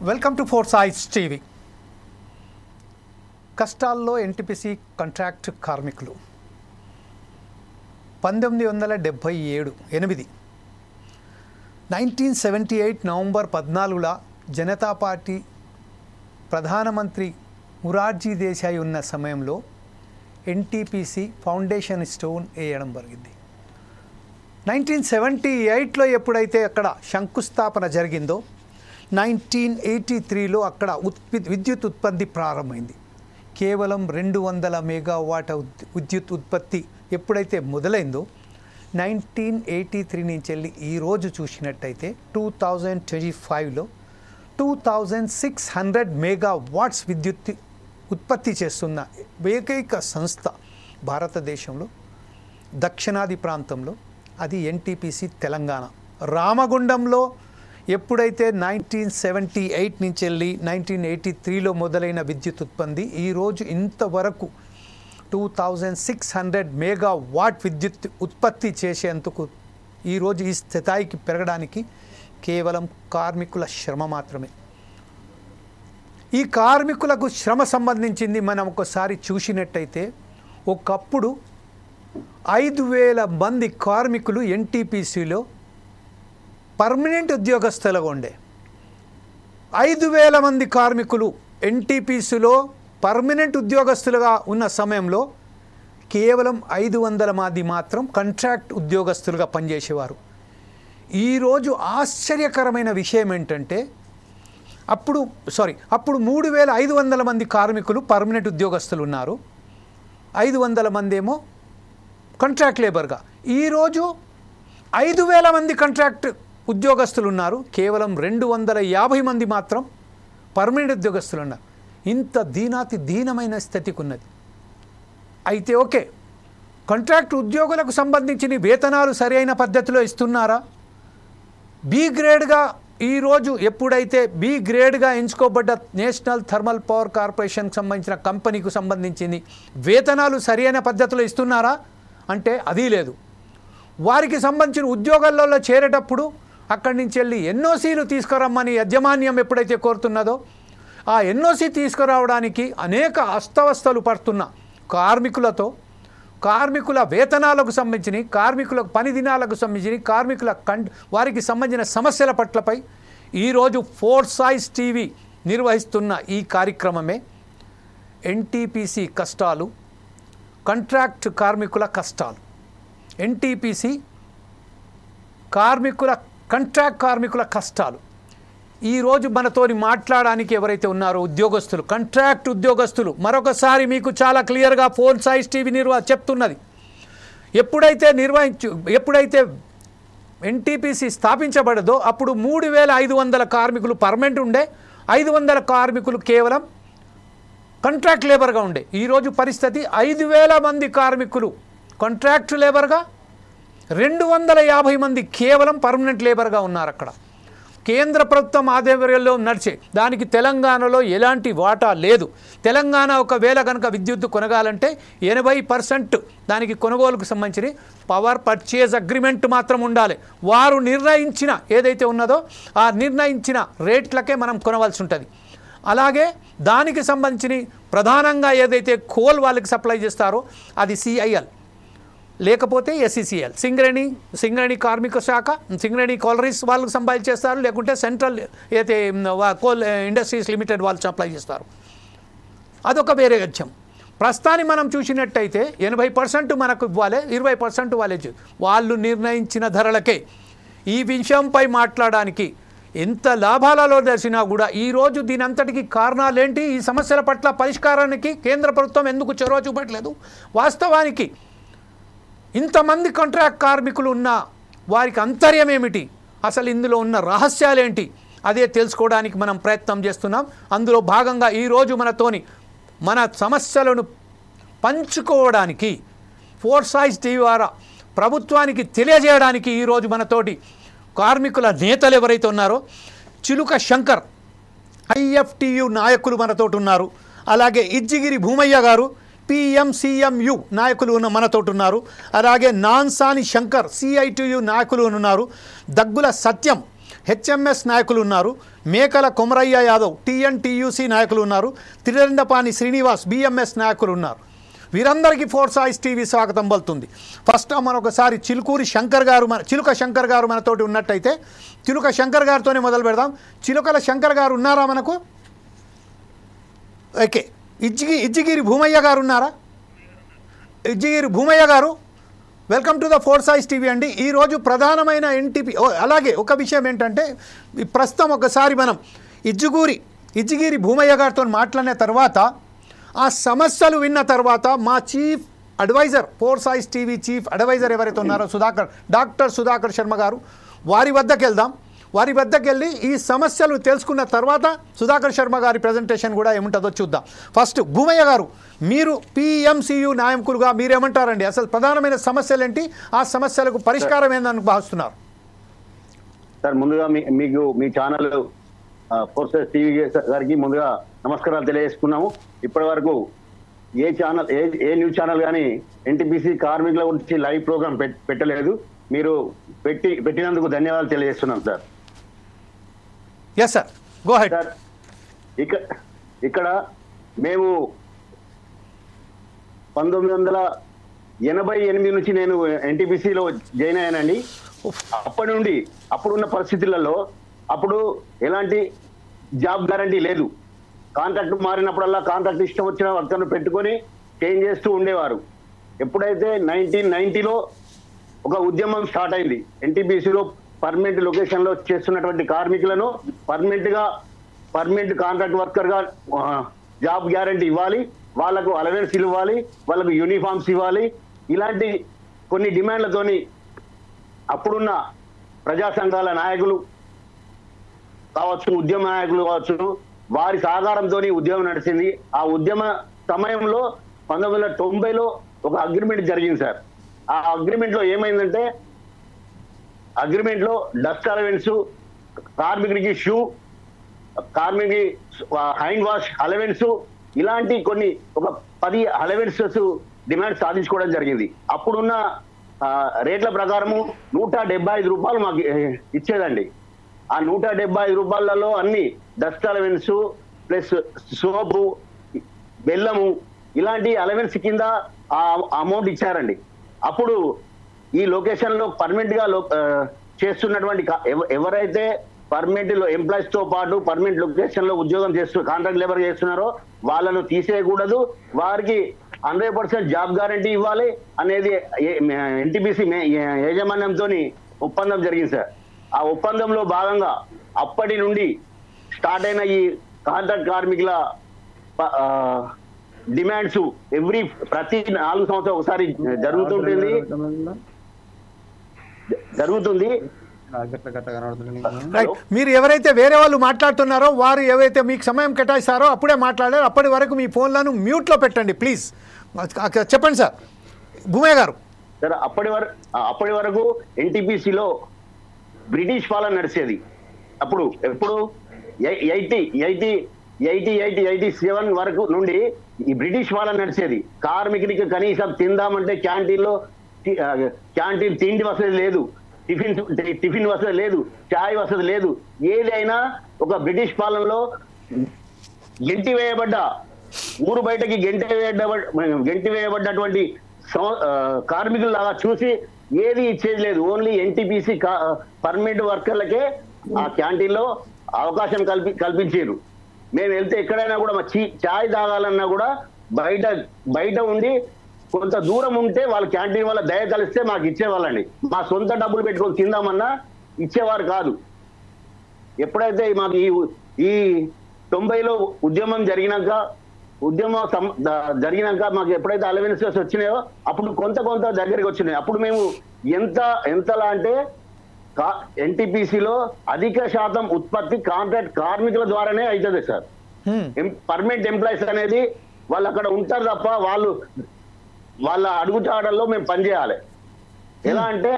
Welcome to four sides TV. కష్టాల్లో NTPC contract కార్మికులు 1978 November 14 Janata party ప్రధానమంత్రి మొరార్జీ దేశాయ్ ఉన్న సమయంలో ఎన్టీపీసీ ఫౌండేషన్ స్టోన్ వేయడం జరిగింది. 1978లో ఎప్పుడైతే అక్కడ శంకుస్థాపన జరిగిందో 1983లో అక్కడ విద్యుత్ ఉత్పత్తి ప్రారంభమైంది. కేవలం 200 మెగావాట్ విద్యుత్ ఉత్పత్తి ఎప్పుడైతే మొదలైందో 1983 నుంచి వెళ్ళి ఈరోజు చూసినట్టయితే 2025లో 2600 మెగావాట్స్ విద్యుత్ ఉత్పత్తి చేస్తున్న ఏకైక సంస్థ భారతదేశంలో దక్షిణాది ప్రాంతంలో అది ఎన్టీపీసీ తెలంగాణ. రామగుండంలో ఎప్పుడైతే 1978 నుంచి వెళ్ళి 1983లో మొదలైన విద్యుత్ ఉత్పత్తి ఈరోజు ఇంతవరకు 2600 మెగావాట్ విద్యుత్ ఉత్పత్తి చేసేందుకు ఈరోజు ఈ స్థాయికి పెరగడానికి కేవలం కార్మికుల శ్రమ మాత్రమే. ఈ కార్మికులకు శ్రమ సంబంధించింది మనం ఒకసారి చూసినట్టయితే ఒకప్పుడు 5000 మంది కార్మికులు ఎన్టీపీసీలో పర్మనెంట్ ఉద్యోగస్తులుగా ఉండే. 5000 మంది కార్మికులు ఎన్టీపీసీలో పర్మనెంట్ ఉద్యోగస్తులుగా ఉన్న సమయంలో కేవలం 500 మంది మాత్రం కాంట్రాక్ట్ ఉద్యోగస్తులుగా పనిచేసేవారు. ఈరోజు ఆశ్చర్యకరమైన విషయం ఏంటంటే అప్పుడు 3500 మంది కార్మికులు పర్మనెంట్ ఉద్యోగస్తులు ఉన్నారు, 500 మంది ఏమో కాంట్రాక్ట్ లేబర్గా. ఈరోజు 5000 మంది కాంట్రాక్ట్ ఉద్యోగస్తులు ఉన్నారు, కేవలం 250 మంది మాత్రం పర్మనెంట్ ఉద్యోగస్తులు ఉన్నారు. ఇంత దీనమైన స్థితికి ఉన్నది. అయితే ఓకే, కాంట్రాక్ట్ ఉద్యోగులకు సంబంధించిన వేతనాలు సరైన పద్ధతిలో ఇస్తున్నారా? బి గ్రేడ్గా ఈరోజు ఎప్పుడైతే బి గ్రేడ్గా ఎంచుకోబడ్డ నేషనల్ థర్మల్ పవర్ కార్పొరేషన్కి సంబంధించిన కంపెనీకి సంబంధించింది వేతనాలు సరైన పద్ధతిలో ఇస్తున్నారా అంటే అది లేదు. వారికి సంబంధించిన ఉద్యోగాలలో చేరేటప్పుడు అక్కడి నుంచి వెళ్ళి ఎన్ఓసీలు తీసుకురమ్మని యాజమాన్యం ఎప్పుడైతే కోరుతున్నదో ఆ ఎన్ఓసీ తీసుకురావడానికి అనేక అస్తవస్తలు పడుతున్న కార్మికుల వేతనాలకు సంబంధించి, కార్మికులకు పని దినాలకు సంబంధించి, వారికి సంబంధించిన సమస్యల పట్లపై ఈరోజు ఫోర్ సైడ్స్ టీవీ నిర్వహిస్తున్న ఈ కార్యక్రమమే ఎన్టీపీసీ కష్టాలు, కాంట్రాక్ట్ కార్మికుల కష్టాలు. ఎన్టీపీసీ కాంట్రాక్ట్ కార్మికుల కష్టాలు. ఈరోజు మనతోని మాట్లాడడానికి ఎవరైతే ఉన్నారో ఉద్యోగస్తులు, కాంట్రాక్ట్ ఉద్యోగస్తులు, మరొకసారి మీకు చాలా క్లియర్గా ఫోర్ సైడ్స్ టీవీ చెప్తున్నది. ఎప్పుడైతే ఎన్టీపీసీ స్థాపించబడదో అప్పుడు 3500 కార్మికులు పర్మనెంట్ ఉండే, 500 కార్మికులు కేవలం కాంట్రాక్ట్ లేబర్గా ఉండే. ఈరోజు పరిస్థితి 5000 మంది కార్మికులు కాంట్రాక్ట్ లేబర్గా, 250 మంది కేవలం పర్మనెంట్ లేబర్గా ఉన్నారు. అక్కడ కేంద్ర ప్రభుత్వం ఆధ్వర్యంలో నడిచే దానికి తెలంగాణలో ఎలాంటి వాటా లేదు. తెలంగాణ ఒకవేళ కనుక విద్యుత్ కొనగాలంటే 80% దానికి కొనుగోలుకు సంబంధించి పవర్ పర్చేజ్ అగ్రిమెంట్ మాత్రం ఉండాలి. వారు నిర్ణయించిన ఏదైతే ఉన్నదో ఆ నిర్ణయించిన రేట్లకే మనం కొనవలసి ఉంటుంది. అలాగే దానికి సంబంధించి ప్రధానంగా ఏదైతే కోల్ వాళ్ళకి సప్లై చేస్తారో అది సిఐఎల్ లేకపోతే ఎస్సీసీఎల్, సింగరేణి కార్మిక శాఖ, సింగరేణి కాలరీస్ వాళ్ళకి సప్లై చేస్తారు, లేకుంటే సెంట్రల్ అయితే కోల్ ఇండస్ట్రీస్ లిమిటెడ్ వాళ్ళు సప్లై చేస్తారు. అదొక వేరే విషయం. ప్రస్తుతాన్ని మనం చూసినట్టయితే 80% మనకు ఇవ్వాలి, 20% వాళ్ళు నిర్ణయించిన ధరలకే. ఈ విషయంపై మాట్లాడడానికి ఎంత లాభాలలో దర్శినా కూడా ఈరోజు దీనంతటికి కారణాలేంటి, ఈ సమస్యల పట్ల పరిష్కారానికి కేంద్ర ప్రభుత్వం ఎందుకు చొరవ చూపట్లేదు? వాస్తవానికి ఇంతమంది కాంట్రాక్ట్ కార్మికులు ఉన్న వారికి అంతర్యం ఏమిటి, అసలు ఇందులో ఉన్న రహస్యాలేంటి, అదే తెలుసుకోవడానికి మనం ప్రయత్నం చేస్తున్నాం. అందులో భాగంగా ఈరోజు మన సమస్యలను పంచుకోవడానికి ఫోర్ సైడ్స్ టీవీ ద్వారా ప్రభుత్వానికి తెలియజేయడానికి ఈరోజు మనతోటి కార్మికుల నేతలు ఎవరైతే ఉన్నారో చిలుక శంకర్ ఐఎఫ్టియు నాయకులు మనతోటి ఉన్నారు. అలాగే ఇజ్జిగిరి భూమయ్య గారు PMCMU నాయకులు మనతోటి ఉన్నారు. అలాగే నాన్సాని శంకర్ CITU నాయకులు ఉన్నారు. దగ్గుల సత్యం హెచ్ఎంఎస్ నాయకులు ఉన్నారు, మేకల కొమరయ్య యాదవ్ టీఎన్టీయూసీ నాయకులు ఉన్నారు, త్రిరండపాని శ్రీనివాస్ బిఎంఎస్ నాయకులు ఉన్నారు. వీరందరికీ ఫోర్స్ ఐస్ టీవీ స్వాగతం పలుతుంది. ఫస్ట్ మనం ఒకసారి చిలుక శంకర్ గారు మనతోటి ఉన్నట్టయితే చిలుక శంకర్ గారితోనే మొదలు పెడదాం. చిలుకల శంకర్ గారు ఉన్నారా మనకు? ఓకే. ఇజ్జిగిరి భూమయ్య గారు ఉన్నారా? ఇజ్జిగిరి భూమయ్య గారు, వెల్కమ్ టు ద ఫోర్స్ ఐస్ టీవీ అండి. ఈరోజు ప్రధానమైన ఎన్టీపీ అలాగే ఒక విషయం ఏంటంటే, ప్రస్తుతం ఒకసారి మనం ఇజ్జిగిరి భూమయ్య గారితో మాట్లాడిన తర్వాత ఆ సమస్యలు విన్న తర్వాత మా చీఫ్ అడ్వైజర్ ఫోర్స్ ఐస్ టీవీ చీఫ్ అడ్వైజర్ ఎవరైతే ఉన్నారో డాక్టర్ సుధాకర్ శర్మ గారు, వారి వద్దకు వెళ్దాం. వారి వద్దకు వెళ్ళి ఈ సమస్యలు తెలుసుకున్న తర్వాత సుధాకర్ శర్మ గారి ప్రజెంటేషన్ కూడా ఏముంటుందో చూద్దాం. ఫస్ట్ భూమయ్య గారు, మీరు పిఎంసియు నాయకులుగా మీరేమంటారండి? అసలు ప్రధానమైన సమస్యలు ఏంటి, ఆ సమస్యలకు పరిష్కారం ఏందని భావిస్తున్నారు? సార్, ముందుగా మీకు మీ ఛానల్ ఫోర్స్ టీవీ గారికి ముందుగా నమస్కారాలు తెలియజేసుకున్నాము. ఇప్పటి వరకు ఏ న్యూస్ ఛానల్ కానీ ఎన్టీపీసీ కార్మికుల గురించి లైవ్ ప్రోగ్రామ్ పెట్టలేదు. మీరు పెట్టినందుకు ధన్యవాదాలు తెలియజేస్తున్నాం sir. Yes sir, go ahead sir. ఇక్కడ మేము 1988 నుంచి నేను ఎన్టీపీసీలో జాయిన్ అయ్యానండి. అప్పటి నుండి అప్పుడున్న పరిస్థితులలో అప్పుడు ఎలాంటి జాబ్ గ్యారంటీ లేదు. కాంట్రాక్ట్ మారినప్పుడల్లా కాంట్రాక్ట్ ఇష్టం వచ్చిన వర్కర్ను పెట్టుకొని చేంజ్ చేస్తూ ఉండేవారు. ఎప్పుడైతే 1990లో ఒక ఉద్యమం స్టార్ట్ అయింది, ఎన్టీపీసీలో పర్మనెంట్ లొకేషన్లో చేస్తున్నటువంటి కార్మికులను పర్మనెంట్ కాంట్రాక్ట్ వర్కర్గా జాబ్ గ్యారంటీ ఇవ్వాలి, వాళ్లకు అలవెన్స్ ఇవ్వాలి, వాళ్ళకు యూనిఫామ్స్ ఇవ్వాలి, ఇలాంటి కొన్ని డిమాండ్లతోని అప్పుడున్న ప్రజా సంఘాల నాయకులు కావచ్చు, ఉద్యమ నాయకులు కావచ్చు, వారి సహకారంతో ఉద్యమం నడిచింది. ఆ ఉద్యమ సమయంలో 1990లో ఒక అగ్రిమెంట్ జరిగింది సార్. ఆ అగ్రిమెంట్లో ఏమైందంటే, అగ్రిమెంట్లో డస్ట్ అలవెన్స్, కార్మికుడికి షూ, కార్మికుడికి హ్యాండ్ వాష్ అలవెన్స్, ఇలాంటి కొన్ని ఒక 10 అలవెన్సెస్ డిమాండ్ సాధించుకోవడం జరిగింది. అప్పుడున్న రేట్ల ప్రకారము 175 రూపాయలు మాకు ఇచ్చేదండి. ఆ 175 రూపాయలలో అన్ని డస్ట్ అలవెన్స్ ప్లస్ సోపు, బెల్లము, ఇలాంటి అలవెన్స్ కింద ఆ అమౌంట్ ఇచ్చారండి. అప్పుడు ఈ లొకేషన్ లో పర్మనెంట్ గా చేస్తున్నటువంటి ఎవరైతే పర్మనెంట్ ఎంప్లాయీస్ తో పాటు పర్మనెంట్ లొకేషన్ లో ఉద్యోగం కాంట్రాక్ట్ లేబర్ చేస్తున్నారో వాళ్ళను తీసేయకూడదు, వారికి 100% జాబ్ గ్యారంటీ ఇవ్వాలి అనేది ఎన్టీపీసీ యాజమాన్యంతో ఒప్పందం జరిగింది సార్. ఆ ఒప్పందంలో భాగంగా అప్పటి నుండి స్టార్ట్ అయిన ఈ కాంట్రాక్ట్ కార్మికుల డిమాండ్స్ ప్రతి 4 సంవత్సరాలు ఒకసారి జరుగుతుంది. మీరు ఎవరైతే వేరే వాళ్ళు మాట్లాడుతున్నారో వారు ఏవైతే మీకు సమయం కేటాయిస్తారో అప్పుడే మాట్లాడారు. అప్పటి వరకు మీ ఫోన్లను మ్యూట్లో పెట్టండి ప్లీజ్. చెప్పండి సార్ భూమయ్య గారు. సార్, అప్పటి వరకు ఎన్టీపీసీలో బ్రిటిష్ పాలన నడిచేది. ఎప్పుడు 87 వరకు నుండి ఈ బ్రిటిష్ పాలన నడిచేది. కార్మికుడికి కనీసం తిందామంటే క్యాంటీన్ తిండి వసతి లేదు, టిఫిన్ వసతి లేదు, చాయ్ వసతి లేదు. ఏదైనా ఒక బ్రిటిష్ పాలనలో గెంటి వేయబడ్డ ఊరు బయటకి గెంటి వేయబడ్డటువంటి కార్మికుల్లాగా చూసి ఏది ఇచ్చేది లేదు. ఓన్లీ ఎన్టీపీసీ పర్మనెంట్ వర్కర్లకే ఆ క్యాంటీన్లో అవకాశం కల్పించారు. మేము వెళ్తే ఎక్కడైనా కూడా మా చాయ్ తాగాలన్నా కూడా బయట ఉండి కొంత దూరం ఉంటే వాళ్ళ క్యాంటీన్ వల్ల దయ కలిస్తే మాకు ఇచ్చేవాళ్ళండి. మా సొంత డబ్బులు పెట్టుకొని తిందామన్నా ఇచ్చేవారు కాదు. ఎప్పుడైతే మాకు ఈ 90లో ఉద్యమం జరిగినాక మాకు ఎప్పుడైతే అలవెన్సెస్ వచ్చినాయో అప్పుడు కొంత దగ్గరికి వచ్చినాయి. అప్పుడు మేము ఎంతలా అంటే ఎన్టీపీసీలో అధిక శాతం ఉత్పత్తి కాంట్రాక్ట్ కార్మికుల ద్వారానే అవుతుంది సార్. పర్మనెంట్ ఎంప్లాయీస్ అనేది వాళ్ళు అక్కడ ఉంటారు తప్ప వాళ్ళ అడుగుచాడల్లో మేము పనిచేయాలి. ఎలా అంటే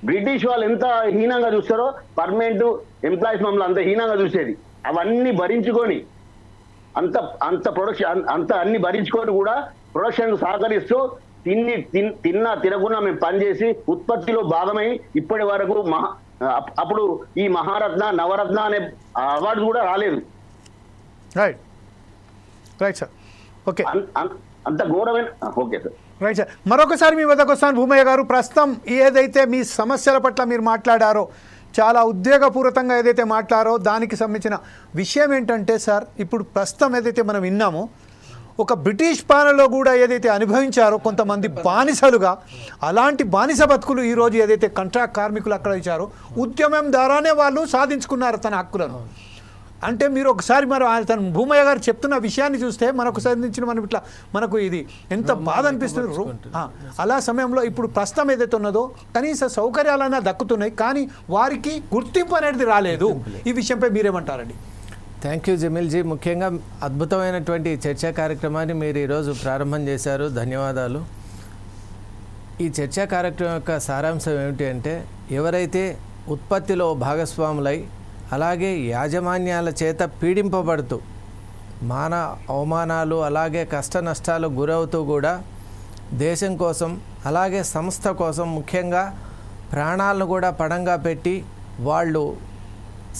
బ్రిటిష్ వాళ్ళు ఎంత హీనంగా చూస్తారో పర్మనెంట్ ఎంప్లాయీస్ మమ్మల్ని అంత హీనంగా చూసేది. అవన్నీ భరించుకొని అంత ప్రొడక్షన్ అన్ని భరించుకొని కూడా ప్రొడక్షన్ సహకరిస్తూ తిన్నా తినకుండా మేము పనిచేసి ఉత్పత్తిలో భాగమై ఇప్పటి వరకు అప్పుడు ఈ మహారత్న నవరత్న అనే అవార్డు కూడా రాలేదు. Right right sir. ఓకే, అంత ఘోరమైన. Okay sir, right sir. మరొకసారి మీ వద్దకు వస్తాను భూమయ్య గారు. ప్రస్తుతం ఏదైతే మీ సమస్యల పట్ల మీరు మాట్లాడారో, చాలా ఉద్వేగపూరితంగా ఏదైతే మాట్లాడారో దానికి సంబంధించిన విషయం ఏంటంటే సార్, ఇప్పుడు ప్రస్తుతం ఏదైతే మనం విన్నామో, ఒక బ్రిటిష్ పాలనలో కూడా ఏదైతే అనుభవించారో కొంతమంది బానిసలుగా, అలాంటి బానిస బతుకులు ఈరోజు ఏదైతే కాంట్రాక్ట్ కార్మికులు అక్కడ ఇచ్చారో, ఉద్యమం ద్వారానే వాళ్ళు సాధించుకున్నారు తన హక్కులను. అంటే మీరు ఒకసారి తన భూమయ్య గారు చెప్తున్న విషయాన్ని చూస్తే మరొకసారి నుంచి మనం ఇట్లా మనకు ఇది ఎంత బాధ అనిపిస్తుంది. అలా సమయంలో ఇప్పుడు ప్రస్తుతం ఏదైతే ఉన్నదో కనీస సౌకర్యాలన్నా దక్కుతున్నాయి, కానీ వారికి గుర్తింపు అనేది రాలేదు. ఈ విషయంపై మీరేమంటారండి? Thank you జమీల్జీ. ముఖ్యంగా అద్భుతమైనటువంటి చర్చా కార్యక్రమాన్ని మీరు ఈరోజు ప్రారంభం చేశారు, ధన్యవాదాలు. ఈ చర్చా కార్యక్రమం యొక్క సారాంశం ఏమిటి అంటే, ఎవరైతే ఉత్పత్తిలో భాగస్వాములై అలాగే యాజమాన్యాల చేత పీడింపబడుతూ అవమానాలు అలాగే కష్ట నష్టాలు గురవుతూ కూడా దేశం కోసం అలాగే సంస్థ కోసం ముఖ్యంగా ప్రాణాలను కూడా పణంగా పెట్టి వాళ్ళు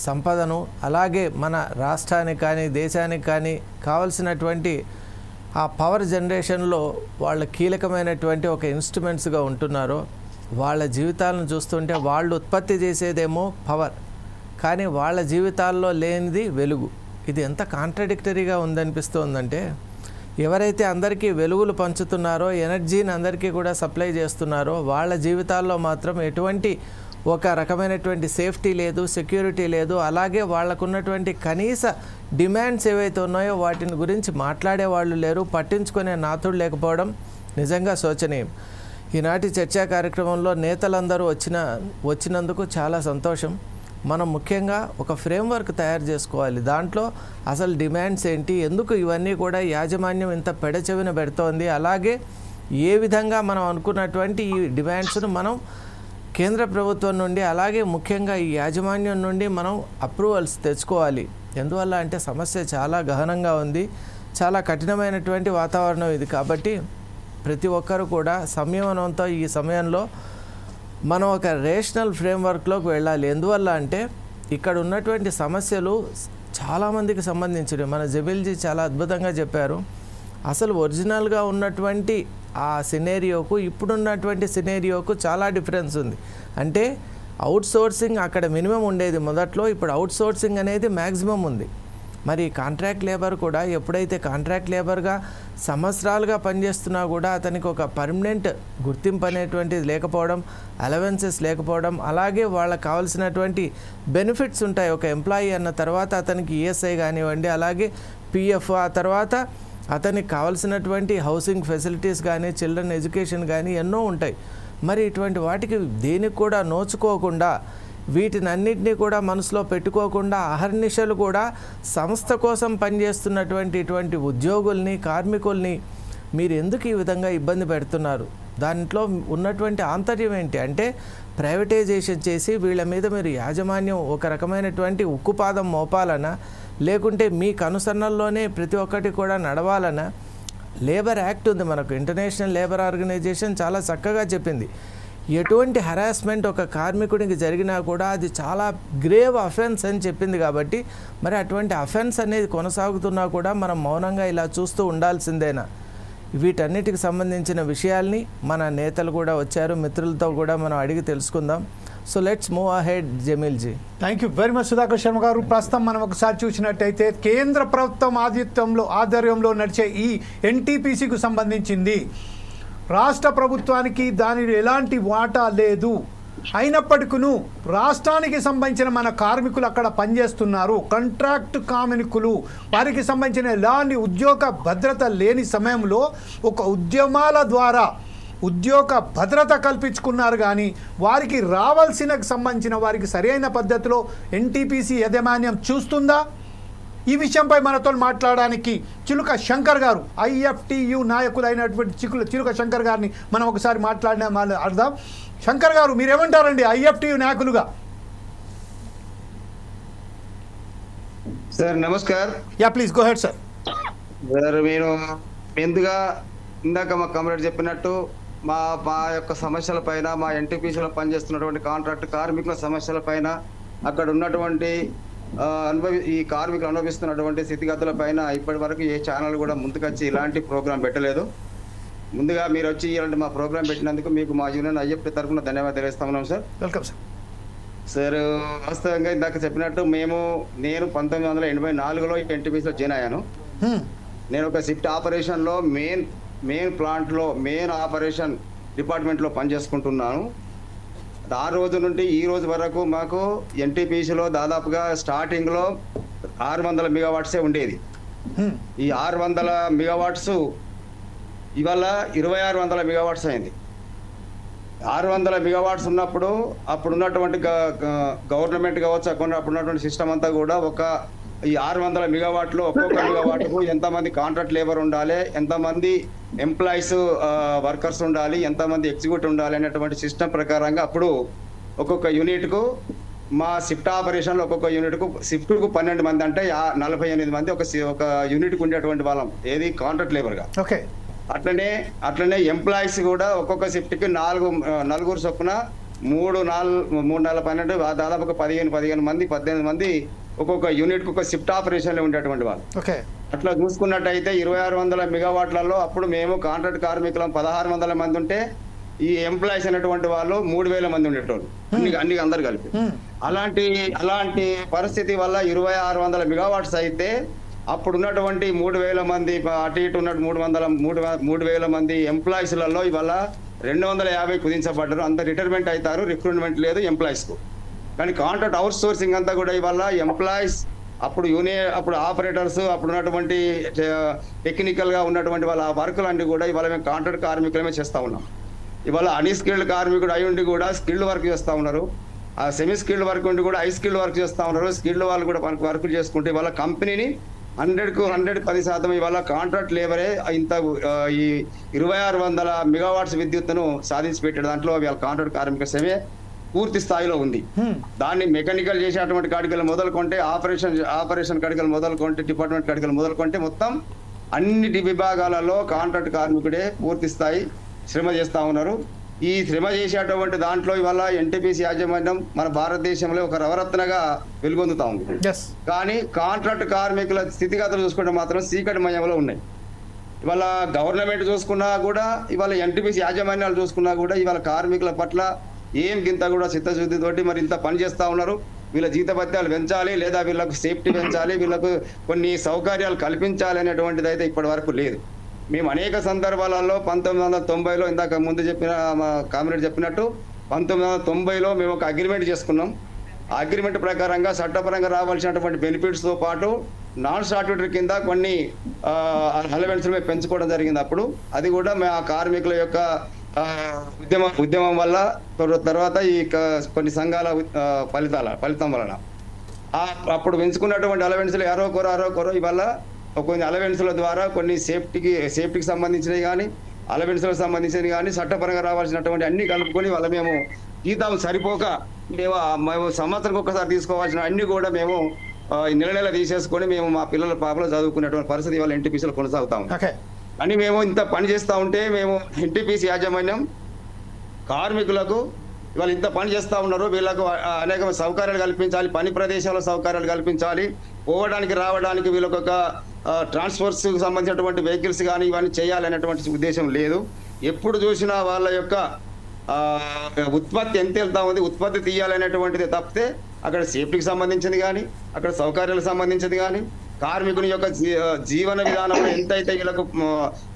సంపదను అలాగే మన రాష్ట్రానికి కానీ దేశానికి కానీ కావలసినటువంటి ఆ పవర్ జనరేషన్లో వాళ్ళ కీలకమైనటువంటి ఒక ఇన్స్ట్రుమెంట్స్గా ఉంటున్నారో, వాళ్ళ జీవితాలను చూస్తుంటే వాళ్ళు ఉత్పత్తి చేసేదేమో పవర్, కానీ వాళ్ళ జీవితాల్లో లేనిది వెలుగు. ఇది ఎంత కాంట్రడిక్టరీగా ఉందనిపిస్తుందంటే, ఎవరైతే అందరికీ వెలుగులు పంచుతున్నారో, ఎనర్జీని అందరికీ కూడా సప్లై చేస్తున్నారో, వాళ్ళ జీవితాల్లో మాత్రం ఎటువంటి ఒక రకమైనటువంటి సేఫ్టీ లేదు, సెక్యూరిటీ లేదు. అలాగే వాళ్ళకున్నటువంటి కనీస డిమాండ్స్ ఏవైతే ఉన్నాయో వాటిని గురించి మాట్లాడే వాళ్ళు లేరు, పట్టించుకునే నాథుడు లేకపోవడం నిజంగా శోచనీయం. ఈనాటి చర్చా కార్యక్రమంలో నేతలందరూ వచ్చినందుకు చాలా సంతోషం. మనం ముఖ్యంగా ఒక ఫ్రేమ్వర్క్ తయారు చేసుకోవాలి. దాంట్లో అసలు డిమాండ్స్ ఏంటి, ఎందుకు ఇవన్నీ కూడా యాజమాన్యం ఇంత పెడచెవిన పెడుతోంది, అలాగే ఏ విధంగా మనం అనుకున్నటువంటి ఈ డిమాండ్స్ను మనం కేంద్ర ప్రభుత్వం నుండి అలాగే ముఖ్యంగా ఈ యాజమాన్యం నుండి మనం అప్రూవల్స్ తెచ్చుకోవాలి. ఎందువల్ల అంటే సమస్య చాలా గహనంగా ఉంది, చాలా కఠినమైనటువంటి వాతావరణం ఇది. కాబట్టి ప్రతి ఒక్కరు కూడా సంయమనంతో ఈ సమయంలో మనం ఒక రేషనల్ ఫ్రేమ్వర్క్లోకి వెళ్ళాలి. ఎందువల్ల అంటే ఇక్కడ ఉన్నటువంటి సమస్యలు చాలామందికి సంబంధించినవి. మన జమీల్జీ చాలా అద్భుతంగా చెప్పారు. అసలు ఒరిజినల్గా ఉన్నటువంటి ఆ సినేరియోకు ఇప్పుడున్నటువంటి సినేరియోకు చాలా డిఫరెన్స్ ఉంది. అంటే అవుట్ సోర్సింగ్ అక్కడ మినిమం ఉండేది మొదట్లో, ఇప్పుడు అవుట్ సోర్సింగ్ అనేది మ్యాక్సిమం ఉంది. మరి కాంట్రాక్ట్ లేబర్ కూడా ఎప్పుడైతే కాంట్రాక్ట్ లేబర్గా సంవత్సరాలుగా పనిచేస్తున్నా కూడా అతనికి ఒక పర్మనెంట్ గుర్తింపు అనేటువంటిది లేకపోవడం, అలవెన్సెస్ లేకపోవడం, అలాగే వాళ్ళకి కావాల్సినటువంటి బెనిఫిట్స్ ఉంటాయి. ఒక ఎంప్లాయీ అన్న తర్వాత అతనికి ఈఎస్ఐ కానివ్వండి, అలాగే పిఎఫ్, ఆ తర్వాత అతనికి కావాల్సినటువంటి హౌసింగ్ ఫెసిలిటీస్ కానీ, చిల్డ్రన్ ఎడ్యుకేషన్ కానీ ఎన్నో ఉంటాయి. మరి ఇటువంటి వాటికి దేనికి కూడా నోచుకోకుండా, వీటినన్నింటినీ కూడా మనసులో పెట్టుకోకుండా అహర్నిశలు కూడా సంస్థ కోసం పనిచేస్తున్నటువంటి ఇటువంటి ఉద్యోగుల్ని, కార్మికుల్ని మీరు ఎందుకు ఈ విధంగా ఇబ్బంది పెడుతున్నారు? దాంట్లో ఉన్నటువంటి ఆంతర్యం ఏంటి అంటే, ప్రైవేటైజేషన్ చేసి వీళ్ళ మీద మీరు యాజమాన్యం ఒక రకమైనటువంటి ఉక్కుపాదం మోపాలనా, లేకుంటే మీ కనుసన్నల్లోనే ప్రతి ఒక్కటి కూడా నడవాలనా? లేబర్ యాక్ట్ ఉంది మనకు, ఇంటర్నేషనల్ లేబర్ ఆర్గనైజేషన్ చాలా చక్కగా చెప్పింది. ఎటువంటి హరాస్మెంట్ ఒక కార్మికుడికి జరిగినా కూడా అది చాలా గ్రేవ్ అఫెన్స్ అని చెప్పింది. కాబట్టి మరి అటువంటి అఫెన్స్ అనేది కొనసాగుతున్నా కూడా మనం మౌనంగా ఇలా చూస్తూ ఉండాల్సిందేనా? వీటన్నిటికి సంబంధించిన విషయాల్ని మన నేతలు కూడా వచ్చారు, మిత్రులతో కూడా మనం అడిగి తెలుసుకుందాం. So let's move ahead Jameelji. Thank you very much Sudhakar Sharma గారు. ప్రస్తుతం మనం ఒకసారి చూసినట్టయితే కేంద్ర ప్రభుత్వం ఆధ్వర్యంలో నడిచే ఈ ఎన్టీపీసీకి సంబంధించింది రాష్ట్ర ప్రభుత్వానికి దానిలో ఎలాంటి వాటా లేదు. అయినప్పటికీ రాష్ట్రానికి సంబంధించిన మన కార్మికులు అక్కడ పనిచేస్తున్నారు, కాంట్రాక్ట్ కార్మికులు, వారికి సంబంధించిన ఎలాంటి ఉద్యోగ భద్రత లేని సమయంలో ఒక ఉద్యమాల ద్వారా ఉద్యోగ భద్రత కల్పించుకున్నారు. కానీ వారికి రావాల్సిన సంబంధించిన వారికి సరైన పద్ధతిలో ఎన్టీపీసీ యాజమాన్యం చూస్తుందా? ఈ విషయంపై మనతో మాట్లాడడానికి చిలుక శంకర్ గారు, ఐఎఫ్టియు నాయకులైనటువంటి చిలుక శంకర్ గారిని మనం ఒకసారి అర్థం. శంకర్ గారు, మీరేమంటారండి ఐఎఫ్టియు నాయకులుగా? Sir namaskar. Yeah please go ahead sir. Sir మీరు ఇందాక మా కమరేడ్ చెప్పినట్టు మా మా యొక్క సమస్యలపైన, మా ఎన్టీపీసీలో పనిచేస్తున్నటువంటి కాంట్రాక్ట్ కార్మికుల సమస్యలపైన, అక్కడ ఉన్నటువంటి ఈ కార్మికులు అనుభవిస్తున్నటువంటి స్థితిగతులపైన ఇప్పటి వరకు ఏ ఛానల్ కూడా ముందుకొచ్చి ఇలాంటి ప్రోగ్రాం పెట్టలేదు. ముందుగా మీరు వచ్చి ఇలాంటి మా ప్రోగ్రాం పెట్టినందుకు మీకు మా యూనియన్ ఐఎఫ్టీ తరఫున ధన్యవాదాలు తెలియజేస్తా ఉన్నాం సార్. Welcome sir. సార్, వాస్తవంగా ఇందాక చెప్పినట్టు నేను 1984లో ఎన్టీపీసీలో జాయిన్ అయ్యాను. నేను ఒక షిఫ్ట్ ఆపరేషన్లో మెయిన్ ప్లాంట్లో మెయిన్ ఆపరేషన్ డిపార్ట్మెంట్లో పనిచేసుకుంటున్నాను. ఆ రోజు నుండి ఈ రోజు వరకు మాకు ఎన్టీపీసీలో దాదాపుగా స్టార్టింగ్లో 600 మెగావాట్సే ఉండేది. ఈ 600 మెగావాట్స్ ఇవాళ 2600 మెగావాట్స్ అయింది. 600 మెగావాట్స్ ఉన్నప్పుడు అప్పుడు ఉన్నటువంటి గవర్నమెంట్ కావచ్చు, అప్పుడు ఉన్నటువంటి సిస్టమ్ అంతా కూడా ఈ 600 మెగావాట్లో ఒక్కొక్క మెగావాట్కు ఎంతమంది కాంట్రాక్ట్ లేబర్ ఉండాలి, ఎంతమంది ఎంప్లాయీస్ వర్కర్స్ ఉండాలి, ఎంతమంది ఎగ్జిక్యూటివ్ ఉండాలి అనేటువంటి సిస్టమ్ ప్రకారంగా అప్పుడు ఒక్కొక్క యూనిట్కు మా షిఫ్ట్ ఆపరేషన్లో ఒక్కొక్క యూనిట్కు షిఫ్ట్కు 12 మంది అంటే 48 మంది ఒక యూనిట్కి ఉండేటువంటి వాళ్ళం, ఏది కాంట్రాక్ట్ లేబర్గా. ఓకే. అట్లనే ఎంప్లాయీస్ కూడా ఒక్కొక్క షిఫ్ట్కి నలుగురు చొప్పున 3 4 12 దాదాపుగా 15 మంది 18 మంది ఒక్కొక్క యూనిట్కి ఒక షిఫ్ట్ ఆపరేషన్లో ఉండేటువంటి వాళ్ళు. ఓకే. అట్లా చూసుకున్నట్టయితే 2600 మెగావాట్లలో అప్పుడు మేము కాంట్రాక్ట్ కార్మికులం 1600 మంది ఉంటే ఈ ఎంప్లాయీస్ అనేటువంటి వాళ్ళు 3000 మంది ఉండేటోళ్ళు, అన్ని అందరు కలిపి. అలాంటి పరిస్థితి వల్ల 2600 మెగావాట్స్ అయితే అప్పుడు ఉన్నటువంటి 3000 మంది అటు ఇటు ఉన్నట్టు 3000 మంది ఎంప్లాయీస్లలో ఇవాళ 250 కుదించబడ్డారు. అంత రిటైర్మెంట్ అవుతారు, రిక్రూట్మెంట్ లేదు ఎంప్లాయీస్కు. కానీ కాంట్రాక్ట్ అవుట్ సోర్సింగ్ అంతా కూడా ఇవాళ ఎంప్లాయీస్ అప్పుడు ఆపరేటర్స్ అప్పుడు ఉన్నటువంటి టెక్నికల్గా ఉన్నటువంటి వాళ్ళ వర్కులన్నీ కూడా ఇవాళ మేము కాంట్రాక్ట్ కార్మికులమే చేస్తూ ఉన్నాం. ఇవాళ అన్స్కిల్డ్ కార్మికుడు అయి ఉండి కూడా స్కిల్డ్ వర్క్ చేస్తూ ఉన్నారు, ఆ సెమీ స్కిల్డ్ వర్క్ ఉండి కూడా స్కిల్డ్ వర్క్ చేస్తూ ఉన్నారు. స్కిల్డ్ వాళ్ళు కూడా వర్క్ చేసుకుంటే ఇవాళ కంపెనీని 100కు 110% ఇవాళ కాంట్రాక్ట్ లేబరే ఇంత ఈ 2600 మెగావాట్స్ విద్యుత్తును సాధించి పెట్టాడు. దాంట్లో వాళ్ళ కాంట్రాక్ట్ కార్మిక సేవే పూర్తి స్థాయిలో ఉంది. దాన్ని మెకానికల్ చేసేటువంటి కాడికలు మొదలుకొంటే ఆపరేషన్ కాడికలు మొదలుకొంటే డిపార్ట్మెంట్ కాడికలు మొదలుకొంటే మొత్తం అన్ని విభాగాలలో కాంట్రాక్ట్ కార్మికుడే పూర్తి స్థాయి శ్రమ చేస్తూ ఉన్నారు. ఈ శ్రమ చేసేటువంటి దాంట్లో ఇవాళ ఎన్టీపీసీ యాజమాన్యం మన భారతదేశంలో ఒక రవరత్నగా వెలుగొందుతా ఉంది. కానీ కాంట్రాక్ట్ కార్మికుల స్థితిగతులు చూసుకుంటే మాత్రం చీకటిమయంలో ఉన్నాయి. ఇవాళ గవర్నమెంట్ చూసుకున్నా కూడా, ఇవాళ ఎన్టీపీసీ యాజమాన్యాలు చూసుకున్నా కూడా ఇవాళ కార్మికుల పట్ల ఏం గింత కూడా చిత్తశుద్ధితోటి మరి ఇంత పని చేస్తూ ఉన్నారు. వీళ్ళ జీతభత్యాలు పెంచాలి, లేదా వీళ్ళకు సేఫ్టీ పెంచాలి, వీళ్ళకు కొన్ని సౌకర్యాలు కల్పించాలి అనేటువంటిది అయితే ఇప్పటి వరకు లేదు. మేము అనేక సందర్భాలలో 1990లో ఇందాక ముందు చెప్పిన మా కామ్రేడ్ చెప్పినట్టు 1990లో మేము ఒక అగ్రిమెంట్ చేసుకున్నాం. ఆ అగ్రిమెంట్ ప్రకారంగా చట్టపరంగా రావాల్సినటువంటి బెనిఫిట్స్తో పాటు నాన్ స్టాట్యూటరీ కింద కొన్ని అలవెన్స్ మేము పెంచుకోవడం జరిగింది. అప్పుడు అది కూడా మా కార్మికుల యొక్క ఉద్యమం వల్ల తర్వాత ఈ కొన్ని సంఘాల ఫలితం వలన అప్పుడు పెంచుకున్నటువంటి అలవెన్స్లు అరో కొరో ఇవాళ కొన్ని అలవెన్స్ల ద్వారా కొన్ని సేఫ్టీకి సంబంధించినవి కానీ అలవెన్స్లకు సంబంధించినవి కానీ చట్టపరంగా రావాల్సినటువంటి అన్ని కలుపుకొని వాళ్ళ మేము జీతం సరిపోక మేము సంవత్సరం ఒక్కసారి తీసుకోవాల్సిన అన్ని కూడా మేము నెల తీసేసుకొని మేము మా పిల్లల పాపలు చదువుకునేటువంటి పరిస్థితి ఇవాళ ఎన్టీపీసీలో కొనసాగుతాము. అని మేము ఇంత పని చేస్తూ ఉంటే మేము ఎన్టీపీసీ యాజమాన్యం కార్మికులకు ఇవాళ ఇంత పని చేస్తూ ఉన్నారు, వీళ్ళకు అనేక సౌకర్యాలు కల్పించాలి, పని ప్రదేశాల్లో సౌకర్యాలు కల్పించాలి, పోవడానికి రావడానికి వీళ్ళకు ఒక ట్రాన్స్పోర్ట్స్కి సంబంధించినటువంటి వెహికల్స్ కానీ ఇవన్నీ చేయాలనేటువంటి ఉద్దేశం లేదు. ఎప్పుడు చూసినా వాళ్ళ యొక్క ఉత్పత్తి ఎంత వెళ్తా ఉంది, ఉత్పత్తి తీయాలనేటువంటిది తప్పితే అక్కడ సేఫ్టీకి సంబంధించింది కానీ అక్కడ సౌకర్యాలకు సంబంధించింది కానీ కార్మికుని యొక్క జీవన విధానంలో ఎంతైతే వీళ్ళకు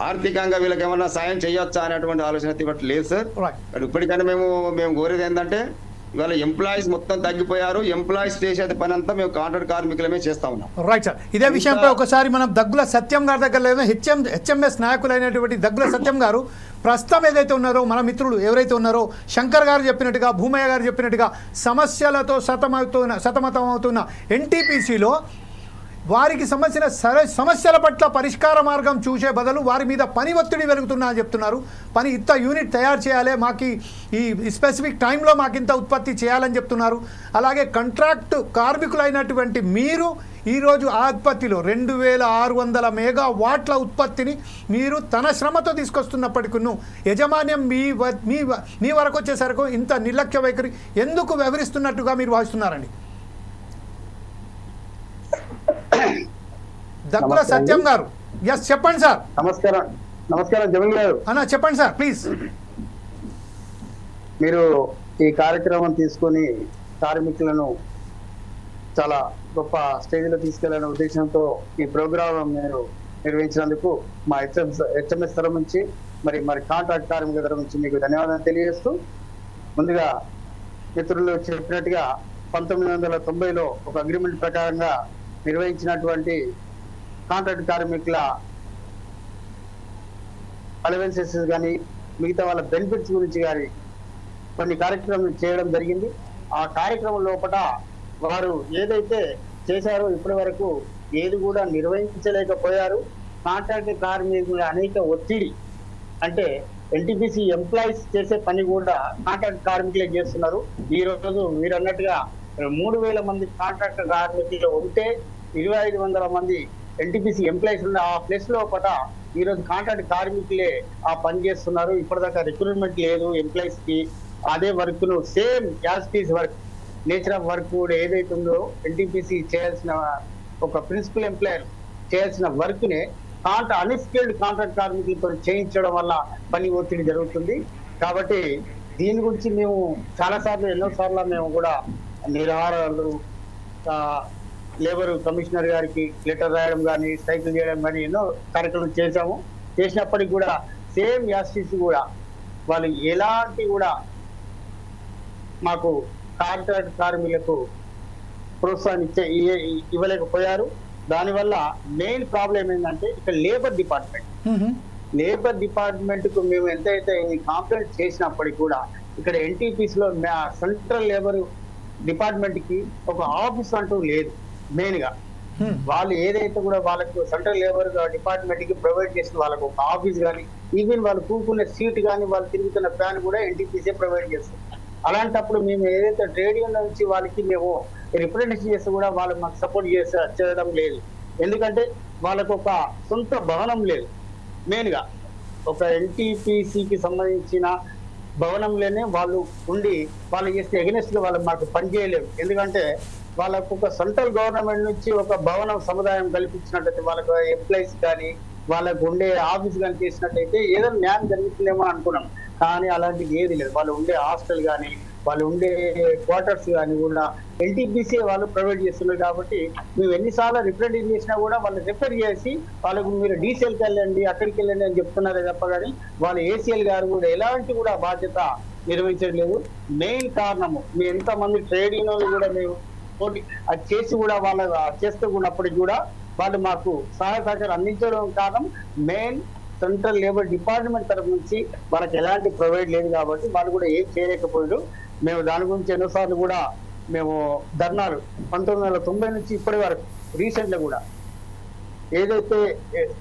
ఆర్థికంగా వీళ్ళకి ఏమన్నా సాయం చేయొచ్చా అనేటువంటి ఆలోచన ఇవ్వట్లేదు లేదు సార్. ఇప్పటికైనా మేము కోరేది ఏంటంటే ఇవాళ ఎంప్లాయీస్ మొత్తం తగ్గిపోయారు, ఎంప్లాయీస్ చేసే పని అంతా మేము కాంట్రాక్ట్ కార్మికులమే చేస్తా ఉన్నాం. Right sir. ఇదే విషయంపై ఒకసారి మనం దగ్గుల సత్యం గారి దగ్గర లేదు హెచ్ఎంఎస్ నాయకులైనటువంటి దగ్గుల సత్యం గారు ప్రస్తుతం ఏదైతే ఉన్నారో మన మిత్రులు ఎవరైతే ఉన్నారో శంకర్ గారు చెప్పినట్టుగా భూమయ్య గారు చెప్పినట్టుగా సమస్యలతో సతమతమవుతున్న ఎన్టీపీసీలో వారికి సంబంధించిన సమస్యల పట్ల పరిష్కార మార్గం చూసే బదులు వారి మీద పని ఒత్తిడి వెలుగుతున్నా అని చెప్తున్నారు. పని ఇంత యూనిట్ తయారు చేయాలి, మాకు ఈ స్పెసిఫిక్ టైంలో మాకు ఇంత ఉత్పత్తి చేయాలని చెప్తున్నారు. అలాగే కాంట్రాక్ట్ కార్మికులైనటువంటి మీరు ఈరోజు ఆ ఉత్పత్తిలో 2600 మెగావాట్ల ఉత్పత్తిని మీరు తన శ్రమతో తీసుకొస్తున్నప్పటికీ యజమాన్యం మీ వరకు వచ్చేసరికి ఇంత నిర్లక్ష్య వైఖరి ఎందుకు వ్యవహరిస్తున్నట్టుగా మీరు భావిస్తున్నారండి? దగ్గుల సత్యం గారు, ఎస్ చెప్పండి సార్. నమస్కారం జమీన్ గారు. అన్న చెప్పండి సార్ ప్లీజ్. మీరు ఈ కార్యక్రమం తీసుకొని కార్మికులను చాలా గొప్ప స్టేజ్లో తీసుకెళ్లనే ఉద్దేశంతో ఈ ప్రోగ్రాం మీరు నిర్వహించినందుకు మా హెచ్ఎంఎస్ తరఫు నుంచి మరి కాంట్రాక్ట్ కార్మికుల తరఫు నుంచి మీకు ధన్యవాదాలు తెలియజేస్తూ, ముందుగా మిత్రులు చెప్పినట్టుగా 1990లో ఒక అగ్రిమెంట్ ప్రకారంగా నిర్వహించినటువంటి కాంట్రాక్ట్ కార్మికుల అలవెన్సెస్ కానీ మిగతా వాళ్ళ బెనిఫిట్స్ గురించి కానీ కొన్ని కార్యక్రమాలు చేయడం జరిగింది. ఆ కార్యక్రమం లోపల వారు ఏదైతే చేశారో ఇప్పటి వరకు ఏది కూడా నిర్వహించలేకపోయారు. కాంట్రాక్ట్ కార్మికుల అనేక ఒత్తిడి, అంటే ఎన్టీపీసీ ఎంప్లాయీస్ చేసే పని కూడా కాంట్రాక్ట్ కార్మికులే చేస్తున్నారు. ఈ రోజు మీరు అన్నట్టుగా 3000 మంది కాంట్రాక్ట్ కార్మికులు ఉంటే 2500 మంది ఎన్టీపీసీ ఎంప్లాయీస్ ఉన్న ఆ ప్లేస్ లోపల ఈరోజు కాంట్రాక్ట్ కార్మికులే ఆ పని చేస్తున్నారు. ఇప్పటిదాకా రిక్రూట్మెంట్ లేదు ఎంప్లాయీస్ కి. అదే వర్క్ ను same as work, nature of work కూడా ఏదైతే ఉందో ఎన్టీపీసీ చేయాల్సిన ఒక ప్రిన్సిపల్ ఎంప్లాయర్ చేయాల్సిన వర్క్ నే అన్స్కిల్డ్ కాంట్రాక్ట్ కార్మికులతో చేయించడం వల్ల పని ఒత్తిడి జరుగుతుంది. కాబట్టి దీని గురించి మేము ఎన్నోసార్లు మేము కూడా నిరాహారాలు, లేబర్ కమిషనర్ గారికి లెటర్ రాయడం కానీ, స్ట్రైకులు చేయడం కానీ ఎన్నో కార్యక్రమాలు చేసినప్పటికీ కూడా సేమ్ యాస్టీసీ కూడా వాళ్ళు ఎలాంటి కూడా మాకు కాంట్రాక్ట్ కార్మికులకు ప్రోత్సాహం ఇవ్వలేకపోయారు. దానివల్ల మెయిన్ ప్రాబ్లం ఏంటంటే ఇక్కడ లేబర్ డిపార్ట్మెంట్ కు మేము ఎంతైతే కాంప్లైంట్ చేసినప్పటికీ కూడా ఇక్కడ ఎన్టీపీసీ లో సెంట్రల్ లేబర్ డిపార్ట్మెంట్ కి ఒక ఆఫీస్ అంటూ లేదు. మెయిన్ గా వాళ్ళు ఏదైతే కూడా వాళ్ళకు సెంట్రల్ లేబర్ డిపార్ట్మెంట్ కి ప్రొవైడ్ చేసిన వాళ్ళకు ఒక ఆఫీస్ కానీ, ఈవెన్ వాళ్ళు కూర్చునే సీట్ కానీ, వాళ్ళు తిరుగుతున్న ఫ్యాన్ కూడా ఎన్టీపీసీ ప్రొవైడ్ చేస్తుంది. అలాంటప్పుడు మేము ఏదైతే ట్రేడ్ యూనియన్ నుంచి వాళ్ళకి మేము రిప్రజెంటేషన్ చేస్తే కూడా వాళ్ళు మాకు సపోర్ట్ చేయడం లేదు. ఎందుకంటే వాళ్ళకు ఒక సొంత భవనం లేదు. మెయిన్ గా ఒక ఎన్టీపీసీకి సంబంధించిన భవనంలోనే వాళ్ళు ఉండి వాళ్ళు చేస్తే ఎగనెస్ట్ గా వాళ్ళు మాకు పనిచేయలేరు. ఎందుకంటే వాళ్ళకు ఒక సెంట్రల్ గవర్నమెంట్ నుంచి ఒక భవనం సముదాయం కల్పించినట్టయితే వాళ్ళకు ఎంప్లాయీస్ కానీ, వాళ్ళకు ఉండే ఆఫీస్ కానీ చేసినట్టయితే ఏదో న్యాయం జరుగుతుందేమో అనుకున్నాం. కానీ అలాంటిది ఏది లేదు. వాళ్ళు ఉండే హాస్టల్ కానీ, వాళ్ళు ఉండే క్వార్టర్స్ కానీ కూడా ఎన్టీపీసీ వాళ్ళు ప్రొవైడ్ చేస్తున్నారు. కాబట్టి మేము ఎన్నిసార్లు రిప్రజెంట్ చేసినా కూడా వాళ్ళు రిఫర్ చేసి వాళ్ళకు మీరు డీసీఎల్కి వెళ్ళండి, అక్కడికి వెళ్ళండి అని చెప్తున్నారే తప్ప కానీ వాళ్ళ ఏసీఎల్ గారు కూడా ఎలాంటి కూడా బాధ్యత నిర్వహించట్లేదు. మెయిన్ కారణము మేము ఎంతమంది ట్రేడ్ యూనియన్లు కూడా మేము అది చేసి కూడా వాళ్ళ చేస్తూ ఉన్నప్పటికీ కూడా వాళ్ళు మాకు సహాయ సహకారం అందించడం కారణం మెయిన్ సెంట్రల్ లేబర్ డిపార్ట్మెంట్ తరఫు నుంచి వాళ్ళకి ఎలాంటి ప్రొవైడ్ లేదు. కాబట్టి వాళ్ళు కూడా ఏం చేయలేకపోయారు. మేము దాని గురించి ఎన్నోసార్లు కూడా మేము ధర్నాలు 1990 నుంచి ఇప్పటి వరకు రీసెంట్ కూడా ఏదైతే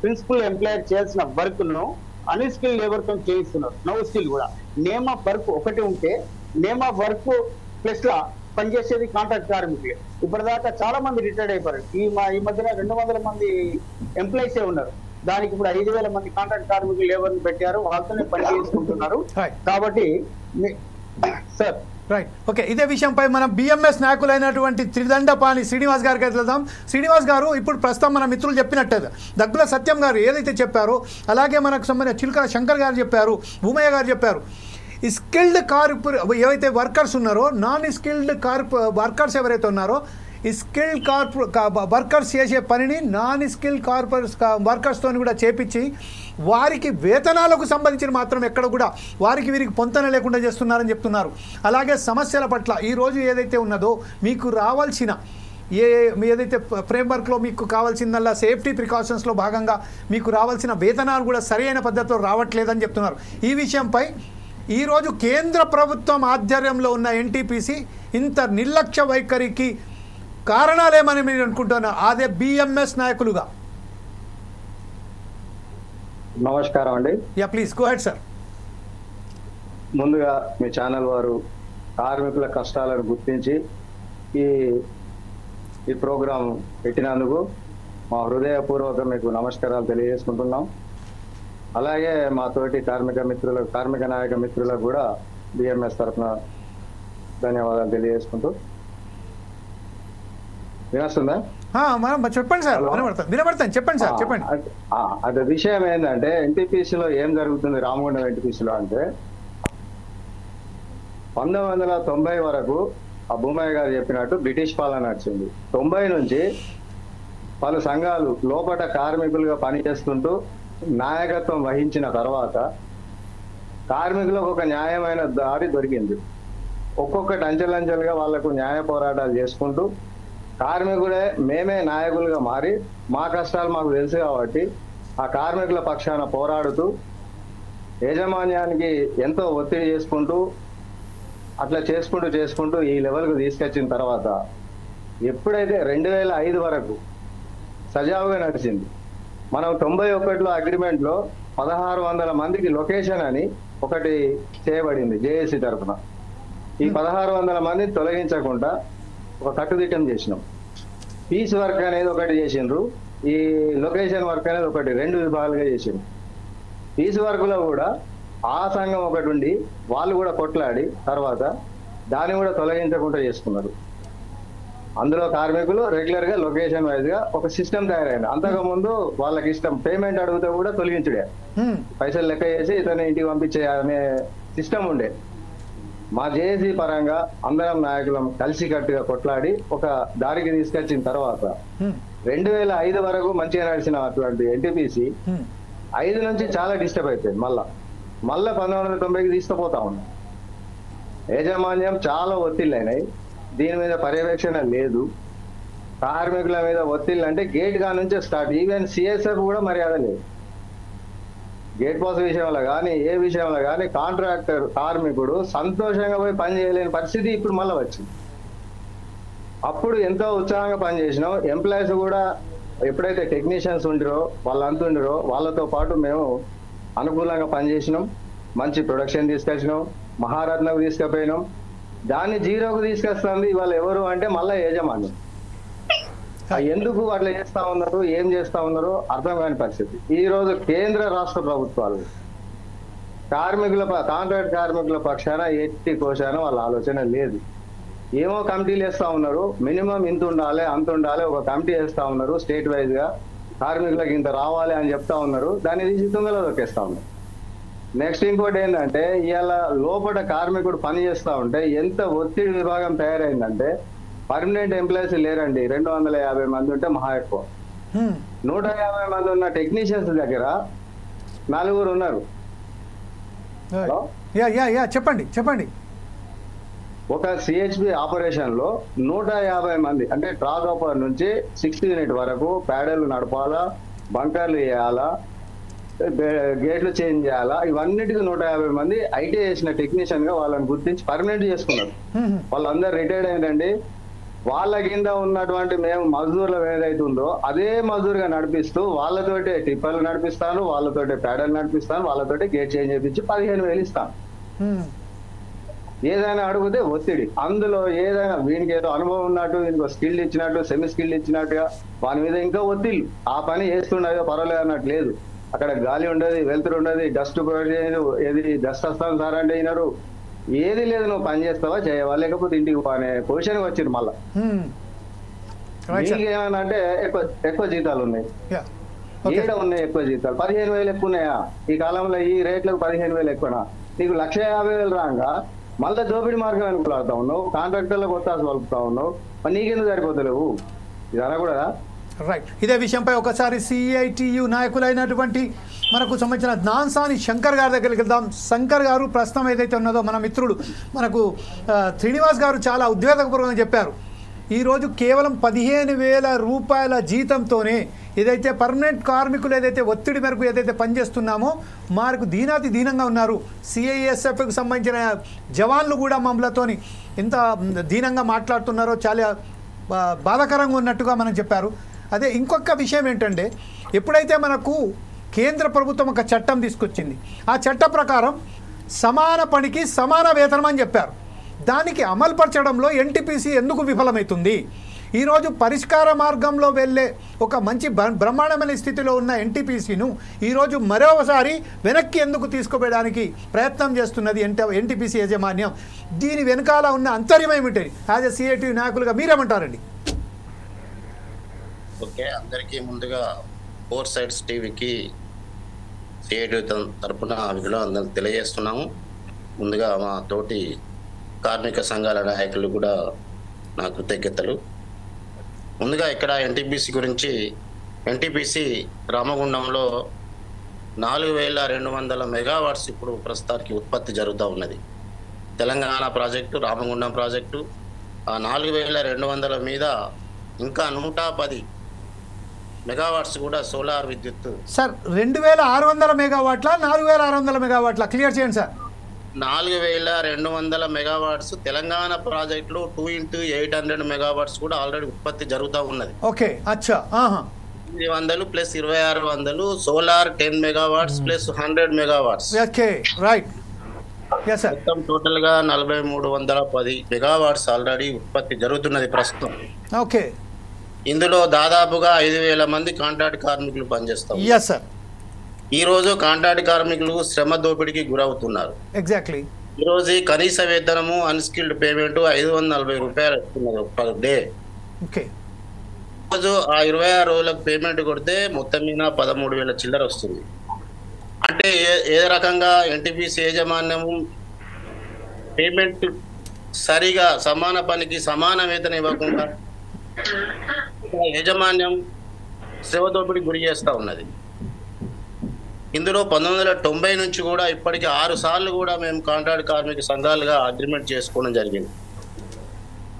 ప్రిన్సిపల్ ఎంప్లాయర్ చేయాల్సిన వర్క్ ను అన్స్కిల్ లేబర్ తో చేయిస్తున్నారు. నో స్కిల్ కూడా నేమ్ ఆఫ్ వర్క్ ఒకటి ఉంటే నేమ్ ఆఫ్ వర్క్ ప్లస్ లా పనిచేసేది కాంట్రాక్ట్ కార్మికులే. ఇప్పటిదాకా చాలా మంది రిటైర్డ్ అయిపోయారు. ఈ మధ్యన 200 మంది ఎంప్లాయీసే ఉన్నారు. దానికి ఇప్పుడు 5000 మంది కాంట్రాక్ట్ కార్మికులు లేబర్ని పెట్టారు, వాళ్ళతోనే పని చేసుకుంటున్నారు. కాబట్టి సార్ రైట్, ఓకే. ఇదే విషయంపై మనం బిఎంఎస్ నాయకులైనటువంటి త్రిదండపాణి శ్రీనివాస్ గారికి వెళ్దాం. శ్రీనివాస్ గారు, ఇప్పుడు ప్రస్తుతం మన మిత్రులు చెప్పినట్టే దగ్గుల సత్యం గారు ఏదైతే చెప్పారో, అలాగే మనకు సంబంధించిన చిలుకల శంకర్ గారు చెప్పారు, భూమయ్య గారు చెప్పారు, ఈ స్కిల్డ్ ఏవైతే వర్కర్స్ ఉన్నారో, నాన్ స్కిల్డ్ వర్కర్స్ ఎవరైతే ఉన్నారో, ఈ స్కిల్డ్ వర్కర్స్ చేసే పనిని నాన్ స్కిల్డ్ వర్కర్స్తో కూడా చేపించి వారికి వేతనాలకు సంబంధించిన మాత్రం ఎక్కడ కూడా వీరికి పొంతన లేకుండా చేస్తున్నారని చెప్తున్నారు. అలాగే సమస్యల పట్ల ఈరోజు ఏదైతే ఉన్నదో మీకు రావాల్సిన ఏదైతే ఫ్రేమ్వర్క్లో మీకు కావాల్సిందల్లా సేఫ్టీ ప్రికాషన్స్లో భాగంగా మీకు రావాల్సిన వేతనాలు కూడా సరైన పద్ధతిలో రావట్లేదని చెప్తున్నారు. ఈ విషయంపై ఈరోజు కేంద్ర ప్రభుత్వం ఆధ్వర్యంలో ఉన్న ఎన్టీపీసీ ఇంత నిర్లక్ష్య వైఖరికి కారణాలేమని మీరు అనుకుంటున్నారు అదే బిఎంఎస్ నాయకులుగా? నమస్కారం అండి. Yeah please go ahead sir. ముందుగా మీ ఛానల్ వారు కార్మికుల కష్టాలను గుర్తించి ఈ ప్రోగ్రాం పెట్టినందుకు మా హృదయపూర్వక మీకు నమస్కారాలు తెలియజేసుకుంటున్నాం. అలాగే మా తోటి కార్మిక నాయక మిత్రులకు కూడా బిఎంఎస్ తరఫున ధన్యవాదాలు తెలియజేసుకుంటూ. వినస్తుందా? చెప్పండి సార్. వినబడతాను, చెప్పండి సార్, చెప్పండి. అది విషయం ఏంటంటే ఎన్టీపీసీలో ఏం జరుగుతుంది రామగుండం ఎన్టీపీసీలో అంటే 1990 వరకు ఆ భూమయ్య గారు చెప్పినట్టు బ్రిటిష్ పాలన నడిచింది. 90 నుంచి పలు సంఘాలు లోపట కార్మికులుగా పనిచేస్తుంటూ నాయకత్వం వహించిన తర్వాత కార్మికులకు ఒక న్యాయమైన దారి దొరికింది. ఒక్కొక్కటి అంచెలంచెలుగా వాళ్లకు న్యాయ పోరాటాలు చేసుకుంటూ కార్మికుడే మేమే నాయకులుగా మారి మా కష్టాలు మాకు తెలుసు కాబట్టి ఆ కార్మికుల పక్షాన పోరాడుతూ యాజమాన్యానికి ఎంతో ఒత్తిడి చేసుకుంటూ అట్లా చేసుకుంటూ ఈ లెవెల్కు తీసుకొచ్చిన తర్వాత ఎప్పుడైతే 2005 వరకు సజావుగా నడిచింది. మనం 91లో అగ్రిమెంట్లో 1600 మందికి లొకేషన్ అని ఒకటి చేయబడింది జేఏసీ తరఫున. ఈ 1600 మందిని తొలగించకుండా ఒక కట్టుదిట్టం చేసినాం. పీస్ వర్క్ అనేది ఒకటి చేసిండ్రు, ఈ లొకేషన్ వర్క్ అనేది ఒకటి, 2 విభాగాలుగా చేసిండ్రు. పీస్ వర్క్లో కూడా ఆ సంఘం ఒకటి ఉండి వాళ్ళు కూడా కొట్లాడి తర్వాత దాన్ని కూడా తొలగించకుండా చేసుకున్నారు. అందులో కార్మికులు రెగ్యులర్గా లొకేషన్ వైజ్గా ఒక సిస్టమ్ తయారైంది. అంతకుముందు వాళ్ళకి ఇష్టం పేమెంట్ అడిగితే కూడా తొలగించుడే, పైసలు లెక్క చేసి ఇతను ఇంటికి పంపించే అనే సిస్టమ్ ఉండే. మా జేఏసీ పరంగా అందరం నాయకులం కలిసికట్టుగా కొట్లాడి ఒక దారికి తీసుకొచ్చిన తర్వాత 2005 వరకు మంచిగా నడిచిన అటువంటి ఎన్టీపీసీ 5 నుంచి చాలా డిస్టర్బ్ అయిపోయింది. మళ్ళా 1990కి తీసుకుపోతా ఉన్నాం. యాజమాన్యం చాలా ఒత్తిళ్ళు అయినాయి, దీని మీద పర్యవేక్షణ లేదు. కార్మికుల మీద ఒత్తిళ్ళు అంటే గేట్ గా నుంచే స్టార్ట్, ఈవెన్ సిఎస్ఎఫ్ కూడా మర్యాద లేదు. గేట్ పాస్ విషయంలో కానీ ఏ విషయంలో కానీ కాంట్రాక్టర్ కార్మికుడు సంతోషంగా పోయి పని చేయలేని పరిస్థితి ఇప్పుడు మళ్ళీ వచ్చింది. అప్పుడు ఎంతో ఉత్సాహంగా పనిచేసినాం. ఎంప్లాయీస్ కూడా ఎప్పుడైతే టెక్నీషియన్స్ ఉండిరో వాళ్ళంతా ఉండిరో వాళ్ళతో పాటు మేము అనుకూలంగా పనిచేసినాం, మంచి ప్రొడక్షన్ తీసుకొచ్చినాం, మహారత్నకు తీసుకుపోయినాం. దాన్ని జీరోకు తీసుకొస్తుంది ఇవాళ ఎవరు అంటే మళ్ళీ యాజమాన్యం. ఎందుకు అట్లా చేస్తా ఉన్నారు, ఏం చేస్తా ఉన్నారో అర్థం కాని పరిస్థితి. ఈ రోజు కేంద్ర రాష్ట్ర ప్రభుత్వాలు కాంట్రాక్ట్ కార్మికుల పక్షాన ఎట్టి కోశాన వాళ్ళ ఆలోచన లేదు. ఏమో కమిటీలు వేస్తా ఉన్నారు, మినిమం ఇంత ఉండాలి అంత ఉండాలి, ఒక కమిటీ వేస్తా ఉన్నారు స్టేట్ వైజ్ గా, కార్మికులకు ఇంత రావాలి అని చెప్తా ఉన్నారు, దాన్ని తీసి తుంగలో దొక్కేస్తా ఉన్నారు. నెక్స్ట్ ఇంకోటి ఏంటంటే ఇవాళ లోపల కార్మికుడు పని చేస్తా ఉంటే ఎంత ఒత్తిడి విభాగం తయారైందంటే పర్మనెంట్ ఎంప్లాయీస్ లేరండి. 250 మంది ఉంటే మహా ఎక్కువ. 150 మంది ఉన్న టెక్నీషియన్స్ దగ్గర 4 ఉన్నారు. చెప్పండి. ఒక సిహెచ్బి ఆపరేషన్ లో 150 మంది అంటే ట్రాక్ ఆపర్ నుంచి 6th యూనిట్ వరకు ప్యాడెల్ నడపాలా, బంకర్లు వేయాలా, గేట్లు చేంజ్ చేయాలా, ఇవన్నిటికీ 150 మంది ఐటీ చేసిన టెక్నీషియన్ గా వాళ్ళని గుర్తించి పర్మనెంట్ చేసుకున్నారు. వాళ్ళందరూ రిటైర్డ్ అయిందండి. వాళ్ళ కింద ఉన్నటువంటి మేము మజదూర్లు ఏదైతుందో అదే మజదూర్గా నడిపిస్తూ వాళ్ళతోటే టిప్పర్లు నడిపిస్తాను, వాళ్ళతోటే ప్యాడల్ నడిపిస్తాను, వాళ్ళతోటే గేట్ చేంజ్ చేయించి 15,000 ఇస్తాను. ఏదైనా అడిగితే ఒత్తిడి, అందులో ఏదైనా వీనికి ఏదో అనుభవం ఉన్నట్టు, ఇంకో స్కిల్ ఇచ్చినట్టు, సెమీ స్కిల్ ఇచ్చినట్టుగా వాని మీద ఇంకా ఒత్తిళ్ళు. ఆ పని చేస్తుండదో పర్వాలేదు అన్నట్టు లేదు. అక్కడ గాలి ఉండదు, వెలుతురు ఉండదు, డస్ట్ ఏది డస్ట్ వస్తాను సార్ అంటే అయినారు, ఏది లేదు, నువ్వు పని చేస్తావా చేయవా లేకపోతే ఇంటికి అనే పొజిషన్కి వచ్చింది. మళ్ళా మీకు ఏమన్నా అంటే ఎక్కువ జీతాలు ఉన్నాయి, ఏడ ఉన్నాయి ఎక్కువ జీతాలు, 15,000 ఎక్కువ ఉన్నాయా ఈ కాలంలో? ఈ రేట్లకు 15,000 ఎక్కువనా? నీకు 150,000 రాగా మళ్ళీ దోపిడీ మార్గం అనుకులాడుతా ఉన్నావు, కాంట్రాక్టర్లకు ఒత్తాసు పలుకుతా ఉన్నావు, మరి నీకెందుకు సరిపోతలేవు? ఇది అనకూడదా? రైట్. ఇదే విషయంపై ఒకసారి సిఐటియు నాయకులైనటువంటి మనకు సంబంధించిన నాన్సాని శంకర్ గారి దగ్గరికి వెళ్దాం. శంకర్ గారు ప్రస్తుతం ఏదైతే ఉన్నదో మన మిత్రుడు మనకు శ్రీనివాస్ గారు చాలా ఉద్వేగపూర్వకంగా చెప్పారు. ఈరోజు కేవలం 15,000 రూపాయల జీతంతోనే ఏదైతే పర్మనెంట్ కార్మికులు ఏదైతే ఒత్తిడి మేరకు ఏదైతే పనిచేస్తున్నామో మాకు దీనాతి దీనంగా ఉన్నారు. సిఐఎస్ఎఫ్కి సంబంధించిన జవాన్లు కూడా మమ్మలతోని ఎంత దీనంగా మాట్లాడుతున్నారో చాలా బాధాకరంగా ఉన్నట్టుగా మనం చెప్పారు. అదే ఇంకొక విషయం ఏంటంటే, ఎప్పుడైతే మనకు కేంద్ర ప్రభుత్వం ఒక చట్టం తీసుకొచ్చింది, ఆ చట్ట ప్రకారం సమాన పనికి సమాన వేతనం అని చెప్పారు. దానికి అమలుపరచడంలో ఎన్టీపీసీ ఎందుకు విఫలమవుతుంది? ఈరోజు పరిష్కార మార్గంలో వెళ్ళే ఒక మంచి బ్రహ్మాండమైన స్థితిలో ఉన్న ఎన్టీపీసీను ఈరోజు మరోసారి వెనక్కి ఎందుకు తీసుకుపోయడానికి ప్రయత్నం చేస్తున్నది ఎన్టీపీసీ యాజమాన్యం? దీని వెనకాల ఉన్న అంతర్యం ఏమిటి? యాజ్ ఎ సిఐటి నాయకులుగా మీరేమంటారండి? ఓకే, అందరికీ ముందుగా ఫోర్ సైడ్స్ టీవీకి సిఐటి తరఫున అభినందనలు తెలియజేస్తున్నాము. ముందుగా మా తోటి కార్మిక సంఘాల నాయకులు కూడా నా కృతజ్ఞతలు. ముందుగా ఇక్కడ ఎన్టీపీసీ గురించి, ఎన్టీపీసీ రామగుండంలో 4200 మెగావాట్స్ ఇప్పుడు ప్రస్తుతానికి ఉత్పత్తి జరుగుతూ ఉన్నది. తెలంగాణ ప్రాజెక్టు, రామగుండం ప్రాజెక్టు, ఆ 4200 మీద ఇంకా 110 మెగావాట్స్ కూడా సోలార్ విద్యుత్. సార్ 2600 మెగావాట్ల 4600 మెగావాట్ల క్లియర్ చేయండి సార్. 4200 మెగావాట్స్ తెలంగాణ ప్రాజెక్టులో 2 into 800 మెగావాట్స్ కూడా ఆల్రెడీ ఉత్పత్తి జరుగుతూ ఉన్నది. ఓకే, అచ్చా. 800 plus 2600 solar 10 megawatts plus 100 megawatts. Okay, right. మొత్తం టోటల్ గా 4310 మెగావాట్స్ ఆల్రెడీ ఉత్పత్తి జరుగుతున్నది ప్రస్తుతం. ఓకే, ఇందులో దాదాపుగా 5000 మంది కాంట్రాక్ట్ కార్మికులు పనిచేస్తారు. Yes sir. ఈ రోజు కాంట్రాక్ట్ కార్మికులు శ్రమ దోపిడీకి గురవుతున్నారు. ఎగ్జాక్ట్లీ. ఈ రోజు కనీస వేతనము అన్స్కిల్డ్ పేమెంట్ 540 రూపాయలు వస్తున్నది పర్ డే. ఓకే, రోజు ఆ 26 రోజులకు పేమెంట్ కొడితే మొత్తం మీద 13,000 చిల్లర వస్తుంది. అంటే ఏ రకంగా ఎన్టీపీసీ యాజమాన్యము పేమెంట్ సరిగా సమాన పనికి సమాన వేతనం ఇవ్వకుండా యాజమాన్యం శ్రమ దోపిడీకి గురి చేస్తూ ఉన్నది. ఇందులో 1990 నుంచి కూడా ఇప్పటికీ 6 సార్లు కూడా మేము కాంట్రాక్ట్ కార్మిక సంఘాలుగా అగ్రిమెంట్ చేసుకోవడం జరిగింది.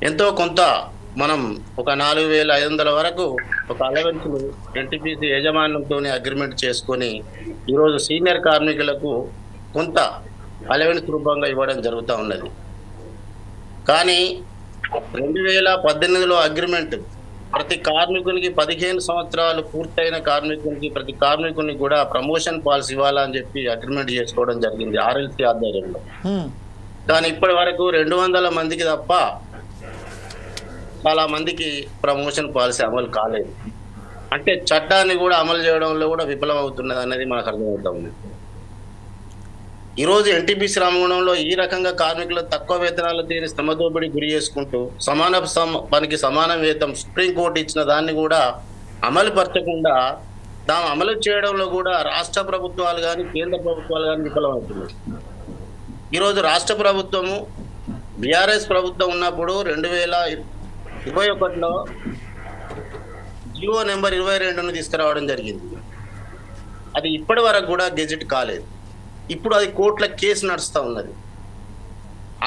ఎంతో కొంత మనం ఒక 4500 వరకు ఒక అలవెన్స్లు ఎన్టీపీసీ యాజమాన్యంతో అగ్రిమెంట్ చేసుకొని ఈరోజు సీనియర్ కార్మికులకు కొంత అలవెన్స్ రూపంగా ఇవ్వడం జరుగుతూ ఉన్నది. కానీ 2018లో అగ్రిమెంట్ ప్రతి కార్మికునికి 15 సంవత్సరాలు పూర్తయిన కార్మికునికి ప్రతి కార్మికునికి కూడా ప్రమోషన్ పాలసీ ఇవ్వాలని చెప్పి అగ్రిమెంట్ చేసుకోవడం జరిగింది ఆర్ఎల్సీ ఆధ్వర్యంలో. కానీ ఇప్పటి వరకు 200 మందికి తప్ప చాలా మందికి ప్రమోషన్ పాలసీ అమలు కాలేదు. అంటే చట్టాన్ని కూడా అమలు చేయడంలో కూడా విఫలం అవుతున్నది అనేది మనకు అర్థమవుతా ఉంది. ఈరోజు ఎన్టీపీసీ రామగుండంలో ఈ రకంగా కార్మికులు తక్కువ వేతనాలు తీరి శ్రమ దోపిడీ గురి చేసుకుంటూ సమాన పనికి సమాన వేతనం సుప్రీంకోర్టు ఇచ్చిన దాన్ని కూడా అమలు పరచకుండా దాన్ని అమలు చేయడంలో కూడా రాష్ట్ర ప్రభుత్వాలు కానీ కేంద్ర ప్రభుత్వాలు కానీ విఫలమవుతున్నాయి. ఈరోజు రాష్ట్ర ప్రభుత్వము బీఆర్ఎస్ ప్రభుత్వం ఉన్నప్పుడు 2021లో జియో నెంబర్ 22ను తీసుకురావడం జరిగింది. అది ఇప్పటి వరకు కూడా గెజెట్ కాలేదు. ఇప్పుడు అది కోర్టుల కేసు నడుస్తూ ఉన్నది.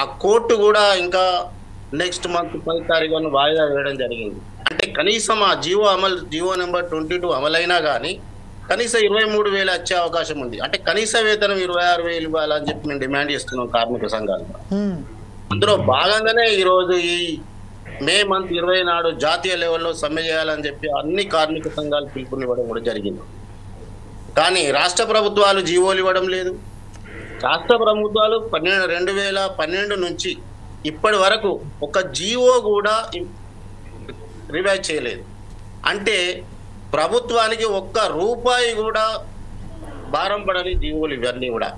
ఆ కోర్టు కూడా ఇంకా నెక్స్ట్ మంత్ 10 తారీఖున వాయిదా వేయడం జరిగింది. అంటే కనీసం ఆ జియో నెంబర్ 22 అమలైనా కానీ కనీసం 23,000 వచ్చే అవకాశం ఉంది. అంటే కనీస వేతనం 26,000 ఇవ్వాలని చెప్పి మేము డిమాండ్ చేస్తున్నాం కార్మిక సంఘాలు. అందులో భాగంగానే ఈరోజు ఈ మే మంత్ 20 నాడు జాతీయ లెవెల్లో సమ్మె చేయాలని చెప్పి అన్ని కార్మిక సంఘాలు పిలుపునివ్వడం కూడా జరిగింది. కానీ రాష్ట్ర ప్రభుత్వాలు జీవోలు ఇవ్వడం లేదు. రాష్ట్ర ప్రభుత్వాలు 2012 నుంచి ఇప్పటి వరకు ఒక జీవో కూడా రివైజ్ చేయలేదు. అంటే ప్రభుత్వానికి ఒక్క రూపాయి కూడా భారం పడని జీవోలు ఇవన్నీ కూడా.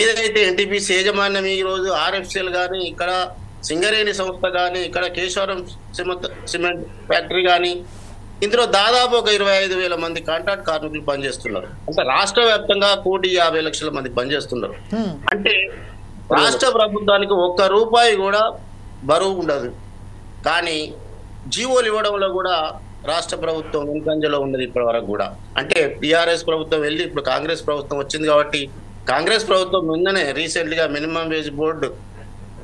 ఏదైతే ఎన్టీపీసీ యాజమాన్యం ఈరోజు ఆర్ఎఫ్సిఎల్ కానీ, ఇక్కడ సింగరేణి సంస్థ కానీ, ఇక్కడ కేశవరం సిమెంట్ ఫ్యాక్టరీ కానీ, ఇందులో దాదాపు ఒక 25,000 మంది కాంట్రాక్ట్ కార్మికులు పనిచేస్తున్నారు. అంటే రాష్ట్ర వ్యాప్తంగా 1,50,00,000 మంది పనిచేస్తున్నారు. అంటే రాష్ట్ర ప్రభుత్వానికి ఒక్క రూపాయి కూడా బరువు ఉండదు. కానీ జీవోలు ఇవ్వడంలో కూడా రాష్ట్ర ప్రభుత్వం వెనుకంజలో ఉన్నది ఇప్పటి వరకు కూడా. అంటే టీఆర్ఎస్ ప్రభుత్వం వెళ్ళి ఇప్పుడు కాంగ్రెస్ ప్రభుత్వం వచ్చింది కాబట్టి కాంగ్రెస్ ప్రభుత్వం ముందనే రీసెంట్గా మినిమం వేజ్ బోర్డు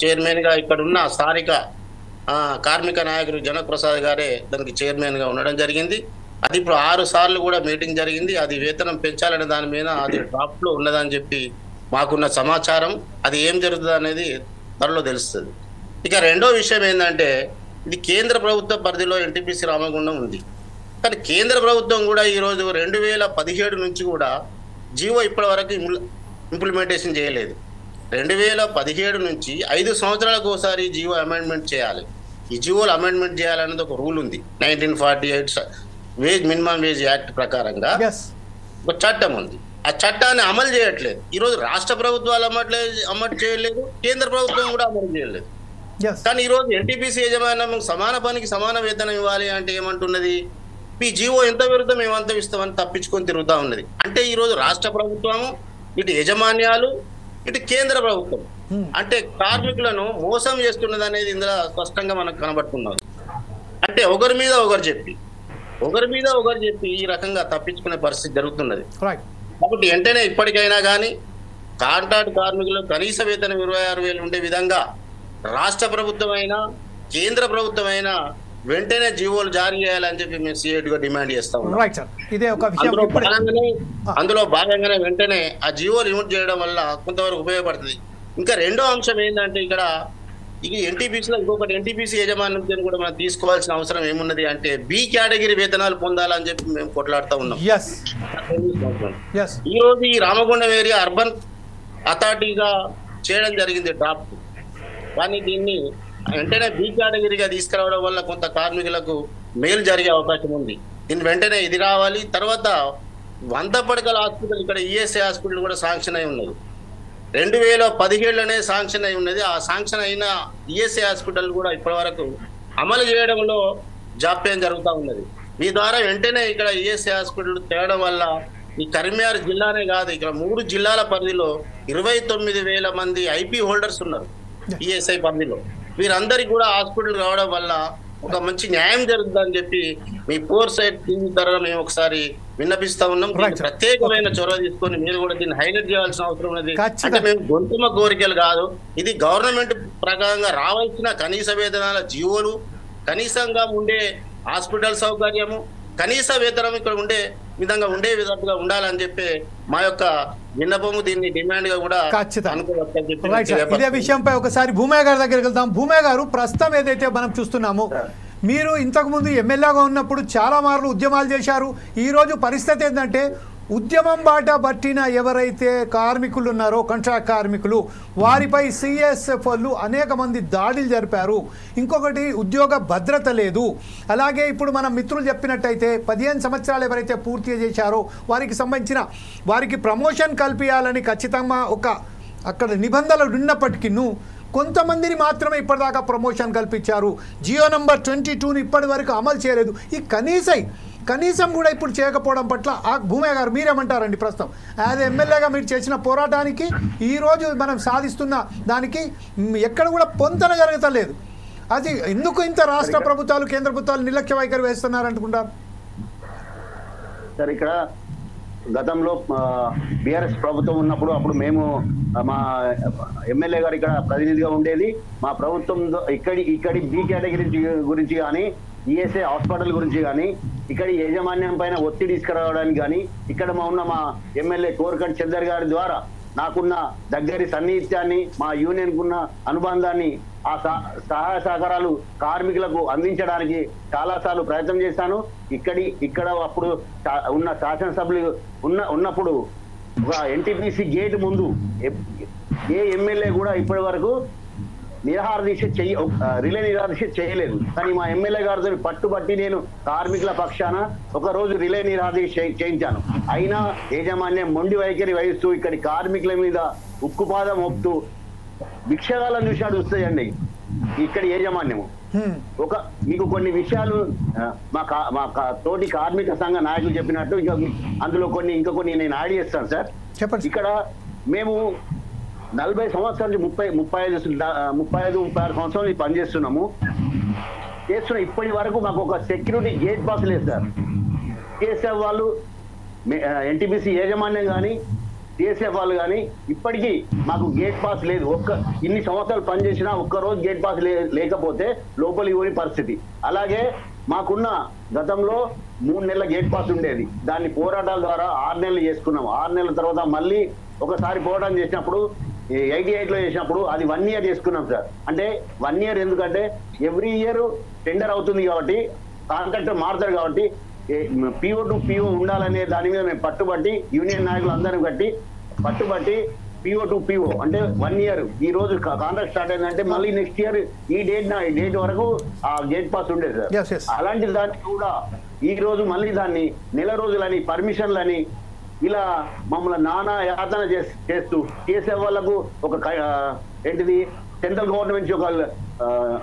చైర్మన్గా ఇక్కడ ఉన్న స్థానిక కార్మిక నాయకుడు జనక్ ప్రసాద్ గారే దానికి చైర్మన్గా ఉండడం జరిగింది. అది ఇప్పుడు 6 సార్లు కూడా మీటింగ్ జరిగింది. అది వేతనం పెంచాలనే దాని మీద అది డ్రాఫ్ట్లో ఉన్నదని చెప్పి మాకున్న సమాచారం. అది ఏం జరుగుతుంది అనేది త్వరలో తెలుస్తుంది. ఇక రెండో విషయం ఏంటంటే ఇది కేంద్ర ప్రభుత్వ పరిధిలో ఎన్టీపీసీ రామగుండం ఉంది. కానీ కేంద్ర ప్రభుత్వం కూడా ఈరోజు 2017 నుంచి కూడా జీవో ఇప్పటి వరకు ఇంప్లిమెంటేషన్ చేయలేదు. 2017 నుంచి 5 సంవత్సరాలకు ఒకసారి జీవో అమెండ్మెంట్ చేయాలి. ఈ జీవోలు అమెండ్మెంట్ చేయాలనేది ఒక రూల్ ఉంది. 1948 మినిమం వేజ్ యాక్ట్ ప్రకారంగా ఒక చట్టం ఉంది. ఆ చట్టాన్ని అమలు చేయట్లేదు. ఈరోజు రాష్ట్ర ప్రభుత్వాలు అమలు చేయలేదు, కేంద్ర ప్రభుత్వం కూడా అమలు చేయలేదు. కానీ ఈరోజు ఎన్టీపీసీ యజమాన్యం సమాన పనికి సమాన వేతనం ఇవ్వాలి అంటే ఏమంటున్నది, ఈ జీవో ఎంత పెరుగుతా మేము అంత ఇస్తామని తప్పించుకొని తిరుగుతూ ఉన్నది. అంటే ఈరోజు రాష్ట్ర ప్రభుత్వము, ఇటు యజమాన్యాలు, ఇటు కేంద్ర ప్రభుత్వం అంటే కార్మికులను మోసం చేస్తున్నది అనేది ఇందులో స్పష్టంగా మనకు కనబడుతున్నది. అంటే ఒకరి మీద ఒకరు చెప్పి ఈ రకంగా తప్పించుకునే పరిస్థితి జరుగుతున్నది. కాబట్టి వెంటనే ఇప్పటికైనా కానీ కాంట్రాక్ట్ కార్మికులు కనీస వేతనం 26,000 ఉండే విధంగా రాష్ట్ర ప్రభుత్వం అయినా కేంద్ర ప్రభుత్వం అయినా వెంటనే జీవోలు జారీ చేయాలని చెప్పి మేము సిఐటిగా డిమాండ్ చేస్తా ఉన్నాం. అందులో భాగంగానే వెంటనే ఆ జీవోలు రిమూవ్ చేయడం వల్ల కొంతవరకు ఉపయోగపడుతుంది. ఇంకా రెండో అంశం ఏంటంటే ఇక్కడ ఇది ఎన్టీపీసీలో ఇంకొకటి ఎన్టీపీసీ యజమాన్యం కూడా మనం తీసుకోవాల్సిన అవసరం ఏమున్నది అంటే బి కేటగిరీ వేతనాలు పొందాలని చెప్పి మేము కొట్లాడుతూ ఉన్నాం. ఈ రోజు ఈ రామగుండం ఏరియా అర్బన్ అథారిటీగా చేయడం జరిగింది డ్రాఫ్ట్. కానీ దీన్ని వెంటనే బి కేటగిరీగా తీసుకురావడం వల్ల కొంత కార్మికులకు మేలు జరిగే అవకాశం ఉంది. దీన్ని వెంటనే ఇది రావాలి. తర్వాత 100 పడకల హాస్పిటల్ ఇక్కడ ఈఎస్ఐ హాస్పిటల్ కూడా శాంక్షన్ అయి ఉన్నది. 2017లోనే శాంక్షన్ అయి ఉన్నది. ఆ శాంక్షన్ అయిన ఈఎస్ఐ హాస్పిటల్ కూడా ఇప్పటి వరకు అమలు చేయడంలో జాప్యం జరుగుతూ ఉన్నది. మీ ద్వారా వెంటనే ఇక్కడ ఈఎస్ఐ హాస్పిటల్ తేవడం వల్ల ఈ కరీంనగర్ జిల్లానే కాదు, ఇక్కడ 3 జిల్లాల పరిధిలో 29,000 మంది ఐపీ హోల్డర్స్ ఉన్నారు ఈఎస్ఐ పరిధిలో. వీరందరికీ కూడా హాస్పిటల్ రావడం వల్ల ఒక మంచి న్యాయం జరుగుతుందని చెప్పి మీ 4 సైడ్ టీవీ ద్వారా మేము ఒకసారి విన్నపిస్తా ఉన్నాం. ప్రత్యేకమైన చొరవ తీసుకొని మీరు కూడా దీన్ని హైలైట్ చేయాల్సిన అవసరం ఉన్నది. అంటే మేము గొంతుమ కోరికలు కాదు, ఇది గవర్నమెంట్ ప్రకారంగా రావాల్సిన కనీస వేతనాల జీవోలు, కనీసంగా ఉండే హాస్పిటల్ సౌకర్యము, కనీస వేతనం ఇక్కడ ఉండే విధంగా ఉండాలని చెప్పి మా యొక్క విన్నపము, దీన్ని డిమాండ్ గా కూడా ఇదే విషయంపై ఒకసారి భూమయ్య గారి దగ్గరికి వెళ్దాం. భూమయ్య గారు, ప్రస్తుతం ఏదైతే మనం చూస్తున్నామో, మీరు ఇంతకుముందు ఎమ్మెల్యేగా ఉన్నప్పుడు చాలా మార్లు ఉద్యమాలు చేశారు. ఈరోజు పరిస్థితి ఏంటంటే ఉద్యమం బాట పట్టిన ఎవరైతే కార్మికులు ఉన్నారో, కాంట్రాక్ట్ కార్మికులు, వారిపై సిఎస్ఎఫ్ వాళ్ళు అనేక మంది దాడులు జరిపారు. ఇంకొకటి ఉద్యోగ భద్రత లేదు. అలాగే ఇప్పుడు మన మిత్రులు చెప్పినట్టయితే 15 సంవత్సరాలు ఎవరైతే పూర్తి చేశారో వారికి ప్రమోషన్ కల్పించాలని ఖచ్చితంగా అక్కడ నిబంధనలు ఉన్నప్పటికీ కొంతమందిని మాత్రమే ఇప్పటిదాకా ప్రమోషన్ కల్పించారు. జియో నంబర్ 22ని ఇప్పటి వరకు అమలు చేయలేదు. ఈ కనీసం కూడా ఇప్పుడు చేయకపోవడం పట్ల భూమయ్య గారు మీరేమంటారండి? ప్రస్తుతం యాజ్ ఎమ్మెల్యేగా మీరు చేసిన పోరాటానికి ఈరోజు మనం సాధిస్తున్న దానికి ఎక్కడ కూడా పొంతన జరగతలేదు. అది ఎందుకు ఇంత రాష్ట్ర ప్రభుత్వాలు, కేంద్ర ప్రభుత్వాలు నిర్లక్ష్య వైఖరి వేస్తున్నారనుకుంటారు? సార్, ఇక్కడ గతంలో బీఆర్ఎస్ ప్రభుత్వం ఉన్నప్పుడు అప్పుడు మేము మా ఎమ్మెల్యే గారు ఇక్కడ ప్రతినిధిగా ఉండేది. మా ప్రభుత్వం ఇక్కడి బి కేటగిరీ గురించి కానీ, ఈఎస్ఐ హాస్పిటల్ గురించి కానీ, ఇక్కడ యాజమాన్యం పైన ఒత్తిడి తీసుకురావడానికి కానీ, ఇక్కడ మా ఎమ్మెల్యే కోరకంటి చందర్ గారి ద్వారా నాకున్న దగ్గరి సన్నిహిత్యాన్ని, మా యూనియన్ కున్న అనుబంధాన్ని, ఆ సహాయ సహకారాలు కార్మికులకు అందించడానికి చాలాసార్లు ప్రయత్నం చేశాను. ఇక్కడ అప్పుడు ఉన్న శాసనసభ్యులు ఉన్నప్పుడు ఒక ఎన్టీపీసీ గేట్ ముందు ఏ ఎమ్మెల్యే కూడా ఇప్పటి వరకు రిలే నిరాహార దీక్ష చేయలేదు. కానీ మా ఎమ్మెల్యే గారితో పట్టుబట్టి నేను కార్మికుల పక్షాన ఒకరోజు రిలే నిరాహార దీక్ష చేయించాను. అయినా యాజమాన్యం మొండి వైఖరి వహిస్తూ ఇక్కడి కార్మికుల మీద ఉక్కుపాదం మోపుతూ భిక్షగాలను చూసి అడుగుతాయండి ఇక్కడి యాజమాన్యము. మీకు కొన్ని విషయాలు మా తోటి కార్మిక సంఘ నాయకులు చెప్పినట్టు అందులో ఇంకా కొన్ని నేను యాడ్ చేస్తాను సార్. ఇక్కడ మేము 40 సంవత్సరాల నుంచి 35-36 సంవత్సరాలు పనిచేస్తున్నాము. ఇప్పటి వరకు మాకు ఒక సెక్యూరిటీ గేట్ పాస్ లేదు సార్. టీఎస్ఎఫ్ వాళ్ళు, ఎన్టీపీసీ యాజమాన్యం కానీ, టీఎస్ఎఫ్ వాళ్ళు కానీ ఇప్పటికీ మాకు గేట్ పాస్ లేదు. ఇన్ని సంవత్సరాలు పనిచేసినా ఒక్కరోజు గేట్ పాస్ లేకపోతే లోపలికి పోని పరిస్థితి. అలాగే మాకున్న గతంలో 3 నెలల గేట్ పాస్ ఉండేది. దాన్ని పోరాటాల ద్వారా 6 నెలలు చేసుకున్నాం. 6 నెలల తర్వాత మళ్ళీ ఒకసారి పోరాటం చేసినప్పుడు 88 లో చేసినప్పుడు అది 1 year చేసుకున్నాం సార్. అంటే 1 year ఎందుకంటే ఎవ్రీ ఇయర్ టెండర్ అవుతుంది కాబట్టి కాంట్రాక్టర్ మారుతారు కాబట్టి PO టు PO ఉండాలనే దాని మీద మేము పట్టుబట్టి యూనియన్ నాయకులు అందరం పట్టుబట్టి PO టు PO అంటే 1 year ఈ రోజు కాంట్రాక్ట్ స్టార్ట్ అయిందంటే మళ్ళీ నెక్స్ట్ ఇయర్ ఈ డేట్ వరకు ఆ గేట్ పాస్ ఉండేది సార్. అలాంటి దాన్ని కూడా ఈ రోజు మళ్ళీ దాన్ని నెల రోజులని పర్మిషన్లని ఇలా మమ్మల్ని నానా యాతన చేసే వాళ్ళకు ఒక ఏంటిది సెంట్రల్ గవర్నమెంట్ నుంచి ఒక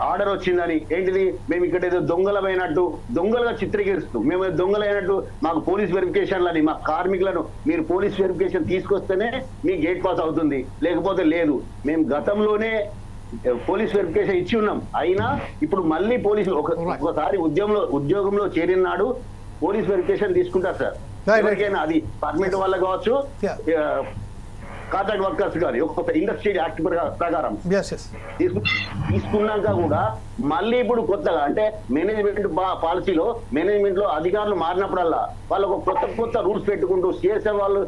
ఆర్డర్ వచ్చిందని ఏంటిది మేము ఇక్కడ ఏదో దొంగలమైనట్టు దొంగలుగా చిత్రీకరిస్తూ మేము దొంగలైనట్టు మాకు పోలీస్ వెరిఫికేషన్లని మా కార్మికులను మీరు పోలీస్ వెరిఫికేషన్ తీసుకొస్తేనే మీ గేట్ పాస్ అవుతుంది లేకపోతే లేదు. మేము గతంలోనే పోలీస్ వెరిఫికేషన్ ఇచ్చి ఉన్నాం. అయినా ఇప్పుడు మళ్ళీ పోలీసులు ఒకసారి ఉద్యోగంలో చేరిన నాడు పోలీస్ వెరిఫికేషన్ తీసుకుంటారు సార్. ఎవరికైనా అది పర్మిట్ వల్ల కావచ్చు కాంట్రాక్ట్ వర్కర్స్ కానీ ఒక ఇండస్ట్రియల్ యాక్ట్ ప్రకారం తీసుకున్నాక కూడా మళ్ళీ ఇప్పుడు కొత్తగా అంటే మేనేజ్మెంట్ పాలసీలో మేనేజ్మెంట్ లో అధికారులు మారినప్పుడల్లా వాళ్ళకు కొత్త రూల్స్ పెట్టుకుంటూ CSF వాళ్ళు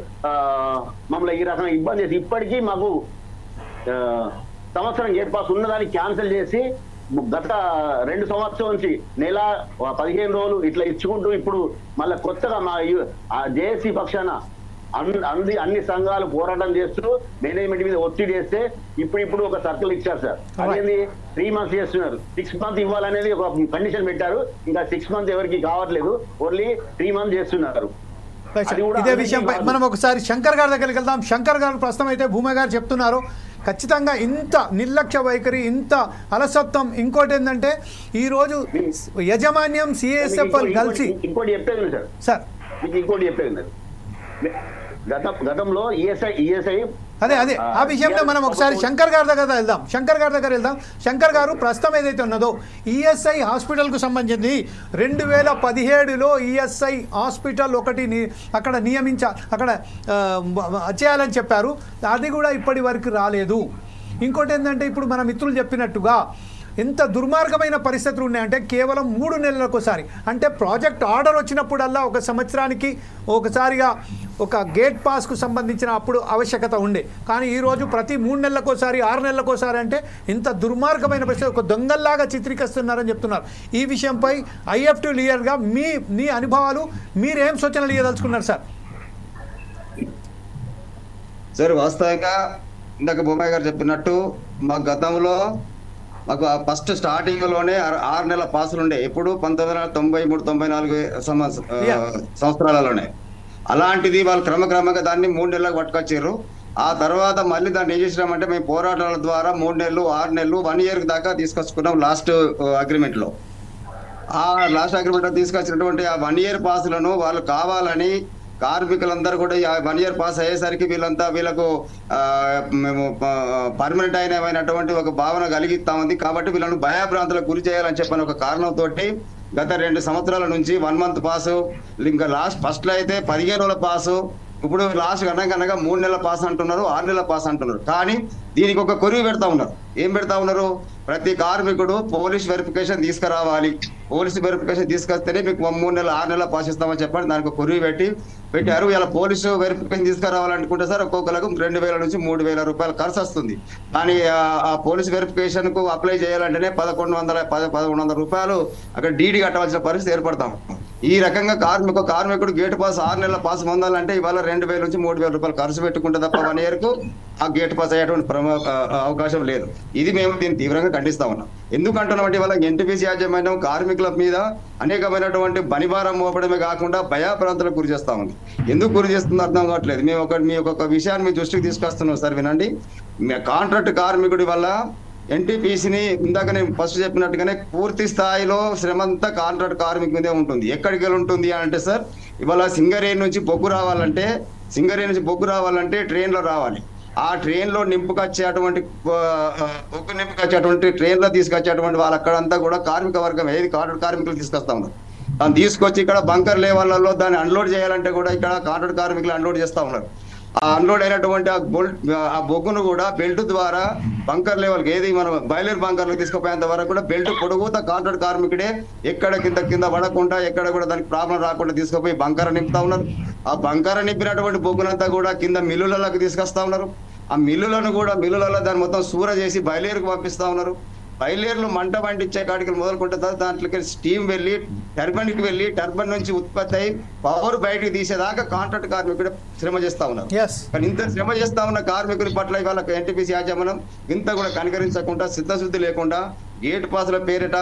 మమ్మల్ని ఈ రకంగా ఇబ్బంది చేసి ఇప్పటికీ మాకు సంవత్సరం గేట్ పాస్ ఉన్నదాన్ని క్యాన్సిల్ చేసి గత 2 సంవత్సరం నుంచి నెల 15 రోజులు ఇట్లా ఇచ్చుకుంటూ ఇప్పుడు మళ్ళీ కొత్తగా మా జేఏసీ పక్షాన అన్ని సంఘాలు పోరాటం చేస్తూ మేనేజ్మెంట్ మీద ఒత్తిడి చేస్తే ఇప్పుడు ఒక సర్కిల్ ఇచ్చారు సార్. అదేంది 3 months చేస్తున్నారు. 6 months ఇవ్వాలనేది ఒక కండిషన్ పెట్టారు. ఇంకా 6 months ఎవరికి కావట్లేదు, ఓన్లీ 3 months చేస్తున్నారు. ఇదే విషయంపై మనం ఒకసారి శంకర్ గారి దగ్గరికి వెళ్దాం. శంకర్ గారు ప్రస్తుతం అయితే భూమయ్య గారు చెప్తున్నారు ఖచ్చితంగా ఇంత నిర్లక్ష్య వైఖరి, ఇంత అలసత్వం. ఇంకోటి ఏంటంటే ఈరోజు యజమాన్యం CSF కలిసి ఇంకోటి చెప్పేది సార్ మీకు ఇంకోటి చెప్పేది గతంలో ఈఎస్ఐ అదే ఆ విషయంలో మనం ఒకసారి శంకర్ గారి దగ్గర వెళ్దాం. శంకర్ గారు ప్రస్తుతం ఏదైతే ఉన్నదో ESI హాస్పిటల్కు సంబంధించి 2017లో ESI హాస్పిటల్ ఒకటి అక్కడ అక్కడ చేయాలని చెప్పారు. అది కూడా ఇప్పటి వరకు రాలేదు. ఇంకోటి ఏంటంటే ఇప్పుడు మన మిత్రులు చెప్పినట్టుగా ఎంత దుర్మార్గమైన పరిస్థితులు ఉన్నాయంటే కేవలం 3 నెలలకోసారి అంటే ప్రాజెక్ట్ ఆర్డర్ వచ్చినప్పుడల్లా ఒక సంవత్సరానికి ఒకసారిగా ఒక గేట్ పాస్కు సంబంధించిన అప్పుడు ఆవశ్యకత ఉండే. కానీ ఈరోజు ప్రతి 3 నెలలకోసారి 6 నెలలకోసారి అంటే ఇంత దుర్మార్గమైన పరిస్థితి ఒక దొంగల్లాగా చిత్రీకరిస్తున్నారని చెప్తున్నారు. ఈ విషయంపై IF2 లీడర్గా మీ అనుభవాలు, మీరేం సూచనలు ఇవ్వదలుచుకున్నారు సార్? సార్ వాస్తవంగా ఇందాక భూమయ్య గారు చెప్పినట్టు మా గతంలో మాకు ఫస్ట్ స్టార్టింగ్ లోనే 6 నెలల పాసులు ఉండే. ఎప్పుడు 1993-94 సంవత్సరాలలోనే. అలాంటిది వాళ్ళు క్రమక్రమంగా దాన్ని 3 నెలలకు పట్టుకొచ్చారు. ఆ తర్వాత మళ్ళీ దాన్ని ఏం చేసినామంటే మేము పోరాటాల ద్వారా 3 నెలలు 6 నెలలు 1 year దాకా తీసుకొచ్చుకున్నాం లాస్ట్ అగ్రిమెంట్ లో. ఆ లాస్ట్ అగ్రిమెంట్ లో తీసుకొచ్చినటువంటి ఆ 1 year పాసులను వాళ్ళు కావాలని కార్మికులందరూ కూడా 1 year పాస్ అయ్యేసరికి వీళ్ళకు మేము పర్మనెంట్ అయినటువంటి ఒక భావన కలిగిస్తా ఉంది కాబట్టి వీళ్ళను భయభ్రాంతులకు గురి చేయాలని చెప్పని ఒక కారణంతో గత 2 సంవత్సరాల నుంచి 1 month పాసు, ఇంకా ఫస్ట్ లో అయితే 15 రోజుల పాసు, ఇప్పుడు లాస్ట్ కనగా 3 నెలల పాస్ అంటున్నారు, 6 నెలల పాస్ అంటున్నారు. కానీ దీనికి ఒక కొరివి పెడతా ఉన్నారు. ఏం పెడతా ఉన్నారు? ప్రతి కార్మికుడు పోలీస్ వెరిఫికేషన్ తీసుకురావాలి, పోలీస్ వెరిఫికేషన్ తీసుకొస్తేనే మీకు 3 నెలలు 6 నెలల పాస్ ఇస్తామని చెప్పండి. దానికి కొరివి పెట్టారు. ఇలా పోలీసు వెరిఫికేషన్ తీసుకురావాలనుకుంటే సార్ ఒక్కొక్కరికి 2,000 నుంచి 3,000 రూపాయలు ఖర్చు వస్తుంది. కానీ ఆ పోలీస్ వెరిఫికేషన్ కు అప్లై చేయాలంటేనే 1,100 రూపాయలు అక్కడ డీడీ కట్టవలసిన పరిస్థితి ఏర్పడతాం. ఈ రకంగా కార్మికుడు గేట్ పాస్ 6 నెలల పాస్ పొందాలంటే ఇవాళ 2,000 నుంచి 3,000 రూపాయలు ఖర్చు పెట్టుకుంటే తప్ప 1 year కు ఆ గేట్ పాస్ అయ్యేటువంటి అవకాశం లేదు. ఇది మేము దీన్ని తీవ్రంగా ఖండిస్తా ఉన్నాం. ఎందుకంటున్నామంటే ఇవాళ NTPC యాజమాన్యం కార్మికుల మీద అనేకమైనటువంటి బనిభారం మోపడమే కాకుండా భయాప్రాంతాలకు గురి చేస్తా ఉంది. ఎందుకు గురి చేస్తుందో అర్థం కావట్లేదు. మీ ఒక విషయాన్ని మీ దృష్టికి తీసుకొస్తున్నాం సార్, వినండి. కాంట్రాక్ట్ కార్మికుడి వల్ల NTPCని ఇందాక నేను ఫస్ట్ చెప్పినట్టుగానే పూర్తి స్థాయిలో శ్రమంతా కాంట్రాక్ట్ కార్మికు మీదే ఉంటుంది. ఎక్కడికి వెళ్ళి ఉంటుంది అంటే సార్, ఇవాళ సింగరేణి నుంచి బొగ్గు రావాలంటే ట్రైన్లో రావాలి. ఆ ట్రైన్లో నింపుకొచ్చేటువంటి ట్రైన్లో తీసుకొచ్చేటువంటి వాళ్ళు అక్కడంతా కూడా కార్మిక వర్గం ఏది కాంట్రాక్ట్ కార్మికులు తీసుకొస్తా ఉన్నారు. దాన్ని తీసుకొచ్చి ఇక్కడ బంకర్ లెవెల్లో దాన్ని అన్లోడ్ చేయాలంటే కూడా ఇక్కడ కాంట్రాక్ట్ కార్మికులు అన్లోడ్ చేస్తా ఉన్నారు. ఆ అన్లోడ్ అయినటువంటి ఆ బొగ్గును కూడా బెల్ట్ ద్వారా బంకర్ లెవెల్కి ఏది మనం బాయిలర్ బంకర్లకు తీసుకుపోయేంత వరకు కూడా బెల్ట్ పొడుగుతా కాంట్రాక్ట్ కార్మికుడే ఎక్కడ కింద పడకుండా ఎక్కడ కూడా దానికి ప్రాబ్లం రాకుండా తీసుకుపోయి బంకర నింపుతా ఉన్నారు. ఆ బంకర నింపినటువంటి బొగ్గునంతా కూడా కింద మిల్లులకు తీసుకొస్తా ఉన్నారు. ఆ మిల్లులలో దాన్ని మొత్తం సూర చేసి బయలుదేరుకు పంపిస్తా ఉన్నారు. బయలుదేరులు మంట పండించే కాడికి మొదలుకుంటే దాంట్లోకి స్టీమ్ వెళ్ళి టర్బైన్కి వెళ్ళి టర్బైన్ నుంచి ఉత్పత్తి అయి పవర్ బయటకు తీసేదాకా కాంట్రాక్ట్ కార్మికుడు శ్రమ చేస్తా ఉన్నారు. కానీ ఇంత శ్రమ చేస్తా ఉన్న కార్మికుల పట్ల ఇవాళ ఎన్టీపీసీ యాజమాన్యం ఇంత కూడా కనికరించకుండా, సిద్ధశుద్ధి లేకుండా, గేట్ పాసుల పేరిట,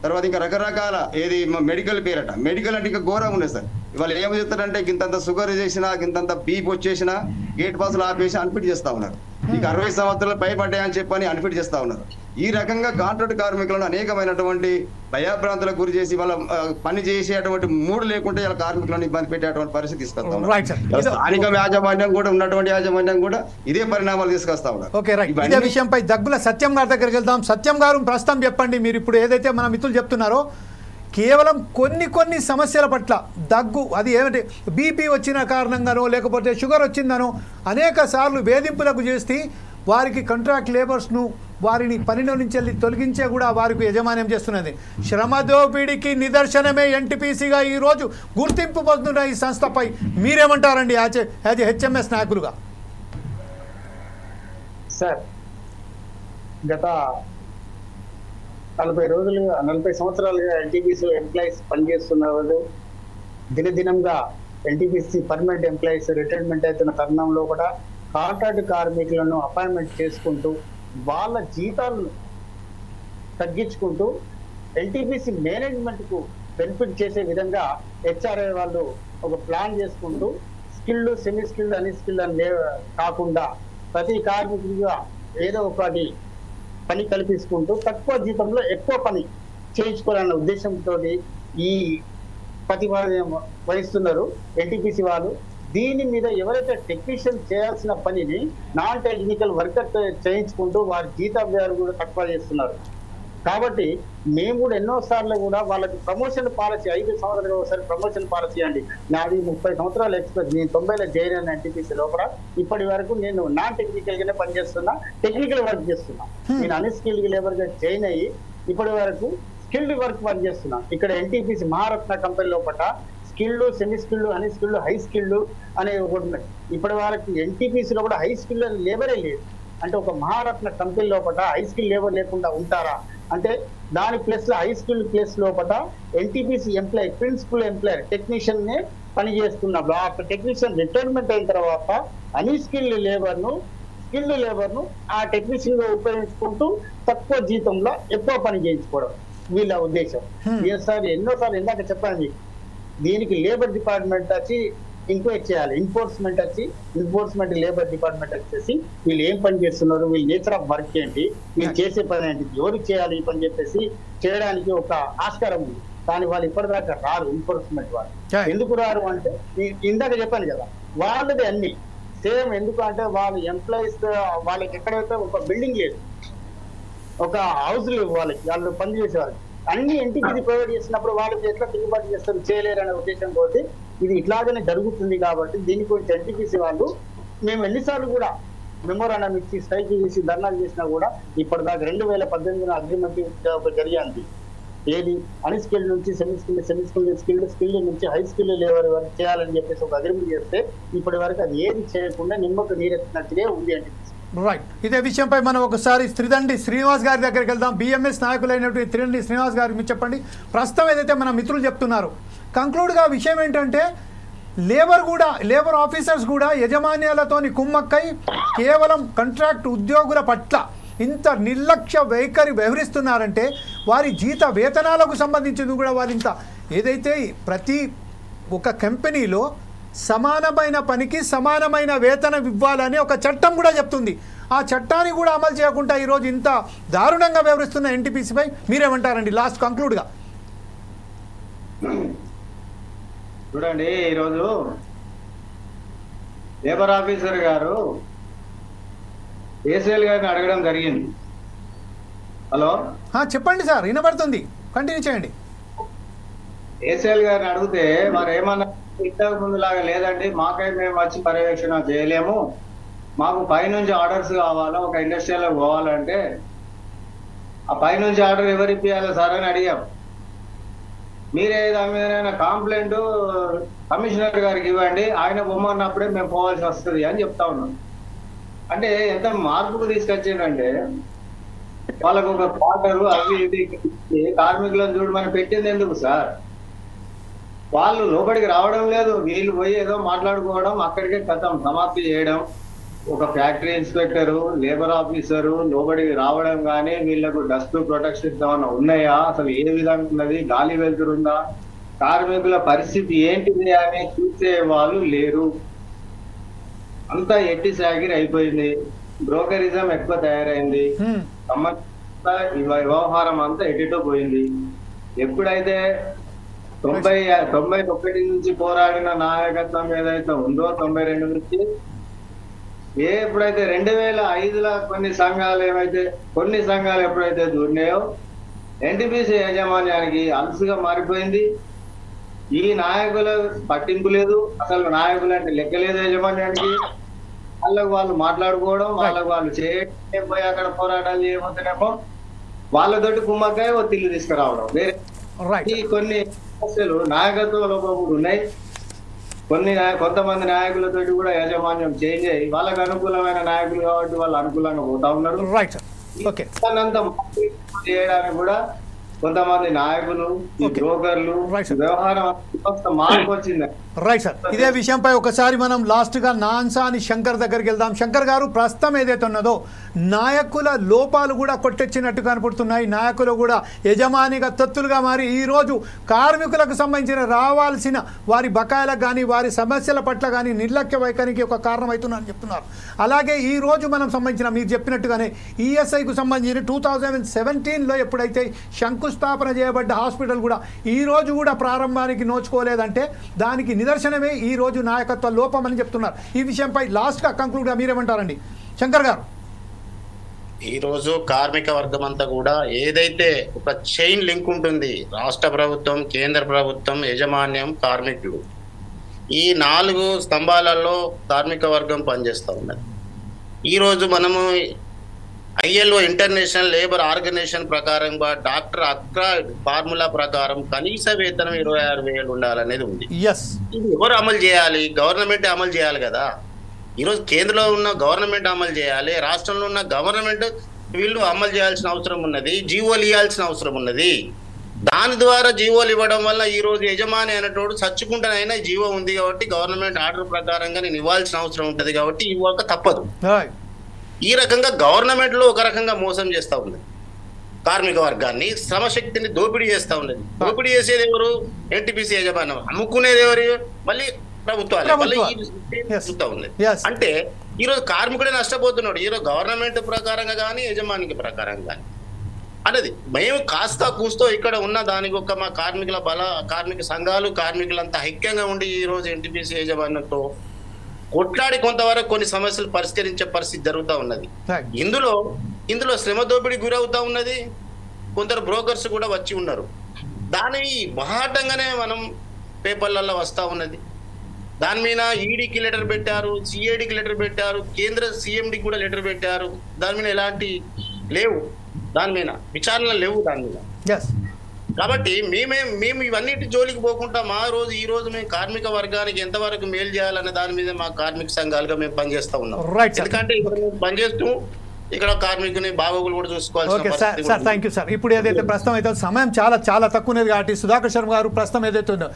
తర్వాత ఇంకా రకరకాల ఏది మెడికల్ పేరట, మెడికల్ అంటే ఇంకా ఘోరం ఉంది సార్. ఇవాళ ఏం చెప్తారంటే ఇంతంత షుగర్ చేసినా, ఇంతంత బీపీ వచ్చేసినా గేట్ పాసులు ఆపేసి అన్ఫిట్ చేస్తా ఉన్నారు. ఇక 60 సంవత్సరాలు పైబడ్డాయని చెప్పని అన్ఫిట్ చేస్తా ఉన్నారు. ఈ రకంగా కాంట్రాక్ట్ కార్మికులను అనేకమైనటువంటి భయాభ్రాంతులకు గురి చేసి వాళ్ళ పని చేసేటువంటి మూడు లేకుంటే ఇలా కార్మికులను ఇబ్బంది పెట్టేటువంటి పరిస్థితి తీసుకొస్తా ఉన్నారు. స్థానిక యాజమాన్యం కూడా ఉన్నటువంటి యాజమాన్యం కూడా ఇదే పరిణామాలు తీసుకొస్తా ఉన్నారు. Okay, right. ఇదే విషయంపై దగ్గుల సత్యం గారి దగ్గరికి వెళ్దాం. సత్యం గారు, ప్రస్తుతం చెప్పండి, మీరు ఇప్పుడు ఏదైతే మన మిత్రులు చెప్తున్నారో కేవలం కొన్ని సమస్యల పట్ల దగ్గు, అది ఏమంటే బీపీ వచ్చిన కారణంగానో లేకపోతే షుగర్ వచ్చిందనో అనేక సార్లు వేధింపులకు చేసి వారికి కాంట్రాక్ట్ లేబర్స్ను వారిని పనిలో నుంచి వెళ్ళి తొలగించే కూడా వారికి యజమాన్యం చేస్తున్నది. శ్రమదోపిడికి నిదర్శనమే ఎన్టీపీసీగా ఈరోజు గుర్తింపు పొందుతున్న ఈ సంస్థపై మీరేమంటారండి యాజ్ హెచ్ఎంఎస్ నాయకులుగా? సార్, గత 40 సంవత్సరాలుగా ఎన్టీపీసీ ఎంప్లాయీస్ పనిచేస్తున్న వాళ్ళు దినదినంగా ఎన్టీపీసీ పర్మనెంట్ ఎంప్లాయీస్ రిటైర్మెంట్ అవుతున్న తరుణంలో కూడా కాంట్రాక్ట్ కార్మికులను అపాయింట్మెంట్ చేసుకుంటూ వాళ్ళ జీతాలను తగ్గించుకుంటూ ఎన్టీపీసీ మేనేజ్మెంట్కు బెనిఫిట్ చేసే విధంగా హెచ్ఆర్ఐ వాళ్ళు ఒక ప్లాన్ చేసుకుంటూ స్కిల్డ్, సెమీ స్కిల్డ్, అన్‌స్కిల్డ్ అని కాకుండా ప్రతి కార్మికుడిగా ఏదో ఒకటి పని కల్పించుకుంటూ తక్కువ జీతంలో ఎక్కువ పని చేయించుకోవాలన్న ఉద్దేశంతో ఈ ప్రతిపాదన వహిస్తున్నారు ఎన్టీపీసీ వాళ్ళు. దీని మీద ఎవరైతే టెక్నీషియన్ చేయాల్సిన పనిని నాన్ టెక్నికల్ వర్కర్ చేయించుకుంటూ వారి జీతాలు కూడా తక్కువ చేస్తున్నారు. కాబట్టి మేము కూడా ఎన్నోసార్లు కూడా వాళ్ళకి ప్రమోషన్ పాలసీ 5 సంవత్సరాలు ఒకసారి ప్రమోషన్ పాలసీ అండి. నాది 30 సంవత్సరాల ఎక్స్పీరియన్స్. నేను 90లో జాయిన్ అయిన ఎన్టీపీసీ లోపల ఇప్పటి వరకు నేను నాన్ టెక్నికల్ గానే పనిచేస్తున్నా, టెక్నికల్ వర్క్ చేస్తున్నా. నేను అన్‌స్కిల్డ్ లేబర్ గా జాయిన్ అయ్యి ఇప్పటి వరకు స్కిల్డ్ వర్క్ పనిచేస్తున్నా. ఇక్కడ ఎన్టీపీసీ మహారత్న కంపెనీ లోపల skilled, semi skilled, unskilled, high skilled అనే ఒకటి ఉన్నాయి. ఇప్పటి వరకు ఎన్టీపీసీలో కూడా హై స్కిల్డ్ అనే లేబరే లేదు. అంటే ఒక మహారత్న కంపెనీ లోపల హై స్కిల్ లేబర్ లేకుండా ఉంటారా అంటే దాని ప్లస్ హై స్కిల్ ప్లస్ లోపల NTPC employee, principal employee, technician నే పనిచేస్తున్నారు. ఆ టెక్నీషియన్ రిటైర్మెంట్ అయిన తర్వాత అన్‌స్కిల్డ్ లేబర్ను, స్కిల్డ్ లేబర్ను ఆ టెక్నీషియన్ గా ఉపయోగించుకుంటూ తక్కువ జీతంలో ఎక్కువ పని చేయించుకోవడం వీళ్ళ ఉద్దేశం. సార్ ఎన్నోసార్లు ఇందాక చెప్పండి, దీనికి లేబర్ డిపార్ట్మెంట్ వచ్చి ఎంక్వైరీ చేయాలి. ఎన్ఫోర్స్మెంట్ లేబర్ డిపార్ట్మెంట్ వచ్చేసి వీళ్ళు ఏం పని చేస్తున్నారు, వీళ్ళ నేచర్ ఆఫ్ వర్క్ ఏంటి, వీళ్ళు చేసే పని ఏంటి, ఎవరికి చేయాలి ఈ పని చెప్పేసి చేయడానికి ఒక ఆస్కారం ఉంది. కానీ వాళ్ళు ఇప్పటిదాకా రారు. ఎన్ఫోర్స్మెంట్ వాళ్ళు ఎందుకు రారు అంటే ఇందాక చెప్పాను కదా, వాళ్ళది అన్ని సేమ్. ఎందుకు అంటే వాళ్ళు ఎంప్లాయీస్ వాళ్ళకి ఎక్కడైతే ఒక బిల్డింగ్ లేదు, ఒక హౌస్ లేవు వాళ్ళకి, వాళ్ళు పని చేసే వాళ్ళకి అన్ని ఎన్టీపీసీ ప్రొవైడ్ చేసినప్పుడు వాళ్ళకి ఎట్లా తిరుగుబాటు చేస్తారు, చేయలేరు అనే ఉద్దేశం పోతే ఇది ఇట్లాగనే జరుగుతుంది. కాబట్టి దీని గురించి ఎన్టీపీసీ వాళ్ళు మేము ఎన్నిసార్లు కూడా మెమోరాండం ఇచ్చి స్ట్రైక్ చేసి ధర్నాలు చేసినా కూడా ఇప్పటిదాకా 2018 అగ్రిమెంట్ జరిగింది. ఏది అన్‌స్కిల్డ్ నుంచి సెమీ స్కిల్డ్ నుంచి హై స్కిల్ లేవర్ వరకు చేయాలని చెప్పేసి ఒక అగ్రిమెంట్ చేస్తే ఇప్పటి వరకు అది ఏది చేయకుండా నిమ్మకు నీరెత్తినట్టుగా ఉంది ఎన్టీపీసీ. రైట్. ఇదే విషయంపై మనం ఒకసారి త్రిదండి శ్రీనివాస్ గారి దగ్గరికి వెళ్దాం. బిఎంఎస్ నాయకులైనటువంటి త్రిదండి శ్రీనివాస్ గారు మీరు చెప్పండి, ప్రస్తుతం ఏదైతే మన మిత్రులు చెప్తున్నారు కంక్లూడ్గా విషయం ఏంటంటే లేబర్ ఆఫీసర్స్ కూడా యజమాన్యాలతోని కుమ్మక్కై కేవలం కాంట్రాక్ట్ ఉద్యోగుల పట్ల ఇంత నిర్లక్ష్య వైఖరి వ్యవహరిస్తున్నారంటే వారి జీత వేతనాలకు సంబంధించింది కూడా వారి ఇంత ఏదైతే ప్రతి ఒక కంపెనీలో సమానమైన పనికి సమానమైన వేతనం ఇవ్వాలని ఒక చట్టం కూడా చెప్తుంది. ఆ చట్టాన్ని కూడా అమలు చేయకుండా ఈరోజు ఇంత దారుణంగా వ్యవహరిస్తున్న ఎన్టీపీసీపై మీరేమంటారండి లాస్ట్ కంక్లూడ్గా? చూడండి, ఈరోజు లేబర్ ఆఫీసర్ గారు ఏసీఎల్ గారిని అడగడం జరిగింది. హలో, చెప్పండి సార్, వినబడుతుంది, కంటిన్యూ చేయండి. ఏసీఎల్ గారిని అడిగితే మరి ఏమన్నా ఇంతకు ముందులాగా లేదండి, మాకై మేము వచ్చి పర్యవేక్షణ చేయలేము, మాకు పైనుంచి ఆర్డర్స్ కావాలా, ఒక ఇండస్ట్రీలో పోవాలంటే ఆ పైనుంచి ఆర్డర్ ఎవరు ఇప్పియాలి సార్ అని అడిగాం. మీరే దాని మీద కంప్లైంట్ కమిషనర్ గారికి ఇవ్వండి, ఆయన బొమ్మన్నప్పుడే మేము పోవాల్సి వస్తుంది అని చెప్తా ఉన్నాం. అంటే ఎంత మార్పుకు తీసుకొచ్చిందంటే వాళ్ళకు ఒక క్వార్టరు అవి ఇవి ఇచ్చి కార్మికులను చూడు మనం పెట్టింది ఎందుకు సార్? వాళ్ళు లోపలికి రావడం లేదు, వీళ్ళు పోయి ఏదో మాట్లాడుకోవడం, అక్కడికే కథం సమాప్తి చేయడం. ఒక ఫ్యాక్టరీ ఇన్స్పెక్టరు, లేబర్ ఆఫీసరు లోపలికి రావడం కానీ వీళ్ళకు డస్ట్ ప్రొటెక్షన్ ఏమన్నా ఉన్నాయా, అసలు ఏ విధంగా ఉన్నది, గాలి వెళ్తురుందా, కార్మికుల పరిస్థితి ఏంటిది అని చూసే వాళ్ళు లేరు. అంతా ఎట్టి సాగిరి అయిపోయింది, బ్రోకరిజం ఎక్కువ తయారైంది, ఈ వ్యవహారం అంతా ఎడిటో పోయింది. ఎప్పుడైతే 91 నుంచి పోరాడిన నాయకత్వం ఏదైతే ఉందో 92 నుంచి ఎప్పుడైతే 2005లో కొన్ని సంఘాలు ఎప్పుడైతే దూరినాయో ఎన్టీపీసీ యాజమాన్యానికి అలసుగా మారిపోయింది. ఈ నాయకుల పట్టింపు లేదు, అసలు నాయకులు అంటే లెక్కలేదు యాజమాన్యానికి. వాళ్ళు మాట్లాడుకోవడం, వాళ్ళు చేయడం, పోయి అక్కడ పోరాటాలు చేయబోతేనేమో వాళ్ళతోటి కుమ్మకాయ ఒత్తిళ్లు తీసుకురావడం. వేరే కొన్ని సమస్యలు నాయకత్వ లోపం ఉన్నాయి. కొంతమంది నాయకులతోటి కూడా యాజమాన్యం చేంజ్ అయ్యి వాళ్ళకి అనుకూలమైన నాయకులు కాబట్టి వాళ్ళు అనుకూలంగా పోతా ఉన్నారు. చేయడానికి కూడా కొంతమంది నాయకులు, బ్రోకర్లు, వ్యవహారం మార్పు వచ్చింది. రైట్ సార్, ఇదే విషయంపై ఒకసారి మనం లాస్ట్గా నాన్సాని శంకర్ దగ్గరికి వెళ్దాం. శంకర్ గారు, ప్రస్తుతం ఏదైతే ఉన్నదో నాయకుల లోపాలు కూడా కొట్టొచ్చినట్టు కనపడుతున్నాయి. నాయకులు కూడా యజమానిగా తత్తులుగా మారి ఈరోజు కార్మికులకు సంబంధించిన రావాల్సిన వారి బకాయిలకు కానీ వారి సమస్యల పట్ల కానీ నిర్లక్ష్య వైఖరికి ఒక కారణం అవుతుందని చెప్తున్నారు. అలాగే ఈరోజు మనం సంబంధించిన మీరు చెప్పినట్టుగానే ఈఎస్ఐకు సంబంధించిన 2017లో ఎప్పుడైతే శంకుస్థాపన చేయబడ్డ హాస్పిటల్ కూడా ఈరోజు కూడా ప్రారంభానికి నోచుకోలేదంటే దానికి నిదర్శనమే ఈ రోజు నాయకత్వ లోపం అని చెప్తున్నారు. ఈ విషయంపై లాస్ట్గా కంక్లూడ్గా మీరేమంటారండి శంకర్ గారు? ఈరోజు కార్మిక వర్గం అంతా కూడా ఏదైతే ఒక చైన్ లింక్ ఉంటుంది, రాష్ట్ర ప్రభుత్వం, కేంద్ర ప్రభుత్వం, యజమాన్యం, కార్మికులు, ఈ 4 స్తంభాలలో కార్మిక వర్గం పనిచేస్తూ ఉన్నది. ఈరోజు మనము ILO ఇంటర్నేషనల్ లేబర్ ఆర్గనైజేషన్ ప్రకారంగా డాక్టర్ అక్రా ఫార్ములా ప్రకారం కనీస వేతనం 26,000 ఉండాలనేది ఉంది. ఇది ఎవరు అమలు చేయాలి? గవర్నమెంట్ అమలు చేయాలి కదా. ఈరోజు కేంద్రంలో ఉన్న గవర్నమెంట్ అమలు చేయాలి, రాష్ట్రంలో ఉన్న గవర్నమెంట్ వీళ్ళు అమలు చేయాల్సిన అవసరం ఉన్నది, జీవోలు ఇవ్వాల్సిన అవసరం ఉన్నది. దాని ద్వారా జీవోలు ఇవ్వడం వల్ల ఈరోజు యజమాని అయినటువంటి చచ్చుకుంటానైనా జీవో ఉంది కాబట్టి గవర్నమెంట్ ఆర్డర్ ప్రకారంగా నేను ఇవ్వాల్సిన అవసరం ఉంటుంది కాబట్టి ఇవ్వక తప్పదు. ఈ రకంగా గవర్నమెంట్ లో ఒక రకంగా మోసం చేస్తూ ఉన్నది, కార్మిక వర్గాన్ని, శ్రమశక్తిని దోపిడీ చేస్తూ ఉన్నది. దోపిడీ చేసేది ఎవరు? ఎన్టీపీసీ యజమానం. అమ్ముకునేది ఎవరు? మళ్ళీ ప్రభుత్వాలు. మళ్ళీ చూస్తూ ఉన్నది. అంటే ఈరోజు కార్మికుడే నష్టపోతున్నాడు, ఈరోజు గవర్నమెంట్ ప్రకారంగా కానీ యజమానికి ప్రకారంగా కానీ అనేది. మేము కాస్త కూస్తో ఇక్కడ ఉన్న దానికి ఒక మా కార్మిక సంఘాలు, కార్మికులంతా ఐక్యంగా ఉండి ఈ రోజు ఎన్టీపీసీ యజమాన్యంతో కొట్లాడి కొంతవరకు కొన్ని సమస్యలు పరిష్కరించే పరిస్థితి జరుగుతూ ఉన్నది. ఇందులో శ్రమ దోపిడీ గురవుతా ఉన్నది. కొందరు బ్రోకర్స్ కూడా వచ్చి ఉన్నారు. దాని మహాటంగానే మనం పేపర్లలో వస్తూ ఉన్నది. దాని మీద ఈడీకి లెటర్ పెట్టారు, సిఐడికి లెటర్ పెట్టారు, కేంద్ర CMDకి కూడా లెటర్ పెట్టారు. దాని మీద ఎలాంటి లేవు, దాని మీద విచారణలు లేవు దాని మీద. కాబట్టి మేము ఇవన్నిటి జోలికి పోకుండా ఈ రోజు మేము కార్మిక వర్గానికి ఎంతవరకు మేలు చేయాలనే దాని మీద మా కార్మిక సంఘాలుగా మేము పనిచేస్తా ఉన్నాం. ఎందుకంటే ఇక్కడ మేము పనిచేస్తూ ఇక్కడ కార్మికుని బాగోగులు కూడా చూసుకోవాలి. Sir thank you sir. ఇప్పుడు ఏదైతే ప్రస్తుతం అయితే సమయం చాలా తక్కువ ఉన్నది కాబట్టి సుధాకర్ శర్మ గారు, ప్రస్తుతం ఏదైతే ఉందో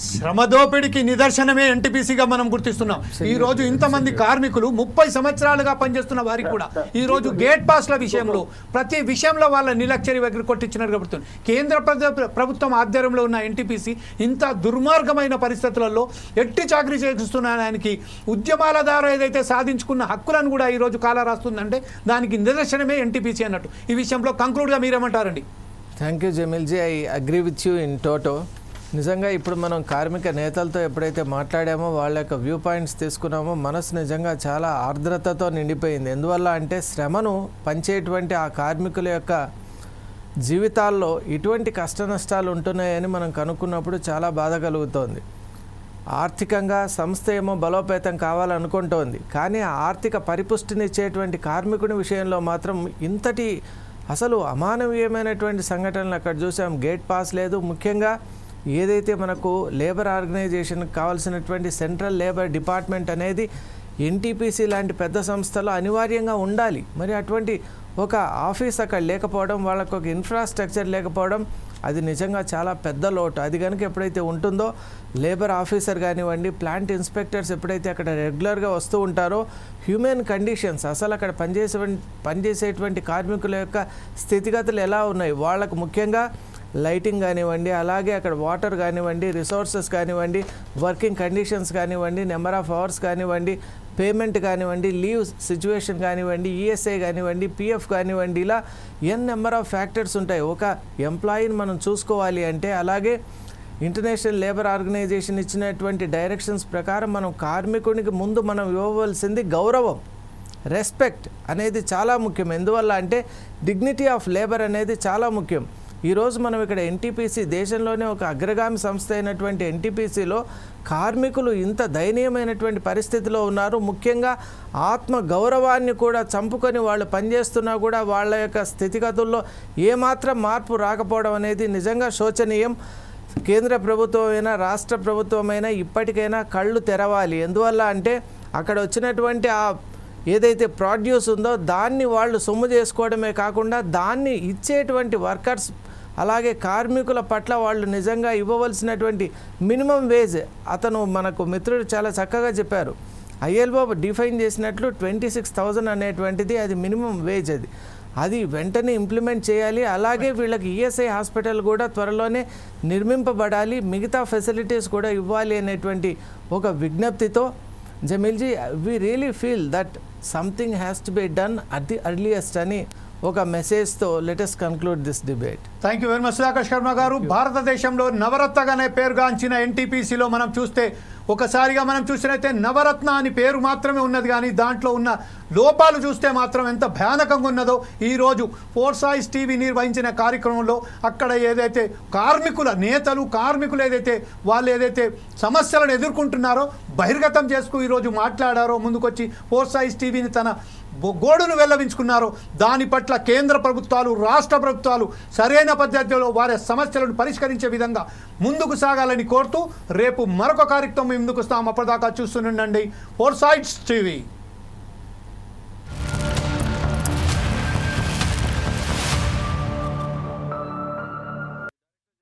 శ్రమ దోపిడికి నిదర్శనమే ఎన్టీపీసీగా మనం గుర్తిస్తున్నాం. ఈ రోజు ఇంతమంది కార్మికులు 30 సంవత్సరాలుగా పనిచేస్తున్న వారికి కూడా ఈ రోజు గేట్ పాస్ల విషయంలో ప్రతి విషయంలో వాళ్ళ నిర్లక్ష్య వైఖరి కొట్టించినట్టు కబడుతుంది. కేంద్ర ప్రభుత్వం ఆధ్వర్యంలో ఉన్న ఎన్టీపీసీ ఇంత దుర్మార్గమైన పరిస్థితులలో ఎట్టి చాకరీ చేస్తున్నానికి ఉద్యమాల ద్వారా ఏదైతే సాధించుకున్న హక్కులను కూడా ఈ రోజు కాలా రాస్తుందంటే దానికి నిదర్శనమే ఎన్టీపీసీ అన్నట్టు. ఈ విషయంలో కంక్లూడ్గా మీరేమంటారండి? Thank you Jameelji, I agree with you in toto. నిజంగా ఇప్పుడు మనం కార్మిక నేతలతో ఎప్పుడైతే మాట్లాడామో వాళ్ళ యొక్క వ్యూ పాయింట్స్ తీసుకున్నామో మనసు నిజంగా చాలా ఆర్ద్రతతో నిండిపోయింది. ఎందువల్ల అంటే శ్రమను పంచేటువంటి ఆ కార్మికుల యొక్క జీవితాల్లో ఇటువంటి కష్ట నష్టాలు ఉంటున్నాయని మనం కనుక్కున్నప్పుడు చాలా బాధ కలుగుతోంది. ఆర్థికంగా సంస్థ ఏమో బలోపేతం కావాలనుకుంటోంది, కానీ ఆ ఆర్థిక పరిపుష్టినిచ్చేటువంటి కార్మికుని విషయంలో మాత్రం ఇంతటి అసలు అమానవీయమైనటువంటి సంఘటనలు అక్కడ చూసాం. గేట్ పాస్ లేదు. ముఖ్యంగా ఏదైతే మనకు లేబర్ ఆర్గనైజేషన్కి కావాల్సినటువంటి సెంట్రల్ లేబర్ డిపార్ట్మెంట్ అనేది ఎన్టీపీసీ లాంటి పెద్ద సంస్థలు అనివార్యంగా ఉండాలి. మరి అటువంటి ఒక ఆఫీస్ అక్కడ లేకపోవడం, వాళ్ళకు ఒక ఇన్ఫ్రాస్ట్రక్చర్ లేకపోవడం, అది నిజంగా చాలా పెద్ద లోటు. అది కనుక ఎప్పుడైతే ఉంటుందో లేబర్ ఆఫీసర్ కానివ్వండి, ప్లాంట్ ఇన్స్పెక్టర్స్ ఎప్పుడైతే అక్కడ రెగ్యులర్గా వస్తూ ఉంటారో హ్యూమన్ కండిషన్స్, అసలు అక్కడ పనిచేసేటువంటి కార్మికుల యొక్క స్థితిగతులు ఎలా ఉన్నాయి, వాళ్ళకు ముఖ్యంగా లైటింగ్ కానివ్వండి, అలాగే అక్కడ వాటర్ కానివ్వండి, రిసోర్సెస్ కానివ్వండి, వర్కింగ్ కండిషన్స్ కానివ్వండి, నెంబర్ ఆఫ్ అవర్స్ కానివ్వండి, పేమెంట్ కానివ్వండి, లీవ్ సిచ్యువేషన్ కానివ్వండి, ఈఎస్ఐ కానివ్వండి, పిఎఫ్ కానివ్వండి, ఇలా నెంబర్ ఆఫ్ ఫ్యాక్టర్స్ ఉంటాయి ఒక ఎంప్లాయీని మనం చూసుకోవాలి అంటే. అలాగే ఇంటర్నేషనల్ లేబర్ ఆర్గనైజేషన్ ఇచ్చినటువంటి డైరెక్షన్స్ ప్రకారం మనం కార్మికునికి ముందు మనం ఇవ్వవలసింది గౌరవం, రెస్పెక్ట్ అనేది చాలా ముఖ్యం. ఎందువల్ల అంటే డిగ్నిటీ ఆఫ్ లేబర్ అనేది చాలా ముఖ్యం. ఈరోజు మనం ఇక్కడ ఎన్టీపీసీ, దేశంలోనే ఒక అగ్రగామి సంస్థ అయినటువంటి ఎన్టీపీసీలో కార్మికులు ఇంత దయనీయమైనటువంటి పరిస్థితిలో ఉన్నారు. ముఖ్యంగా ఆత్మ గౌరవాన్ని కూడా చంపుకొని వాళ్ళు పనిచేస్తున్నా కూడా వాళ్ళ యొక్క స్థితిగతుల్లో ఏమాత్రం మార్పు రాకపోవడం అనేది నిజంగా శోచనీయం. కేంద్ర ప్రభుత్వమైనా రాష్ట్ర ప్రభుత్వమైనా ఇప్పటికైనా కళ్ళు తెరవాలి. ఎందువల్ల అంటే అక్కడ వచ్చినటువంటి ఆ ఏదైతే ప్రొడ్యూస్ ఉందో దాన్ని వాళ్ళు సొమ్ము చేసుకోవడమే కాకుండా దాన్ని ఇచ్చేటువంటి వర్కర్స్ అలాగే కార్మికుల పట్ల వాళ్ళు నిజంగా ఇవ్వవలసినటువంటి మినిమం వేజ్, అతను మనకు మిత్రుడు చాలా చక్కగా చెప్పారు, ఐఎల్ఓ డిఫైన్ చేసినట్లు 26,000 అనేటువంటిది అది మినిమం వేజ్. అది వెంటనే ఇంప్లిమెంట్ చేయాలి. అలాగే వీళ్ళకి ఈఎస్ఐ హాస్పిటల్ కూడా త్వరలోనే నిర్మింపబడాలి, మిగతా ఫెసిలిటీస్ కూడా ఇవ్వాలి అనేటువంటి ఒక విజ్ఞప్తితో జమీల్జీ, we really feel that something has to be done at the earliest అని ఒక మెసేజ్తో let us conclude this debate. Thank you very much Sudhakar Sharma గారు. భారతదేశంలో నవరత్నగానే పేరుగాంచిన ఎన్టీపీసీలో మనం చూస్తే ఒకసారిగా మనం చూసినట్లయితే నవరత్న అని పేరు మాత్రమే ఉన్నది, కానీ దాంట్లో ఉన్న లోపాలు చూస్తే మాత్రం ఎంత భయానకంగా ఉన్నదో. ఈరోజు ఫోర్సైజ్ టీవీ నిర్వహించిన కార్యక్రమంలో అక్కడ ఏదైతే కార్మికుల నేతలు, కార్మికులు ఏదైతే వాళ్ళు ఏదైతే సమస్యలను ఎదుర్కొంటున్నారో బహిర్గతం చేసుకు ఈరోజు మాట్లాడారో, ముందుకొచ్చి ఫోర్సైజ్ టీవీని తన గోడును వెల్లవించుకున్నారో దాని పట్ల కేంద్ర ప్రభుత్వాలు, రాష్ట్ర ప్రభుత్వాలు సరైన పద్ధతిలో వారి సమస్యలను పరిష్కరించే విధంగా ముందుకు సాగాలని కోరుతూ రేపు మరొక కార్యక్రమం ముందుకు వస్తాం. అప్పటిదాకా చూస్తుండండి ఫోర్సైజ్ టీవీ.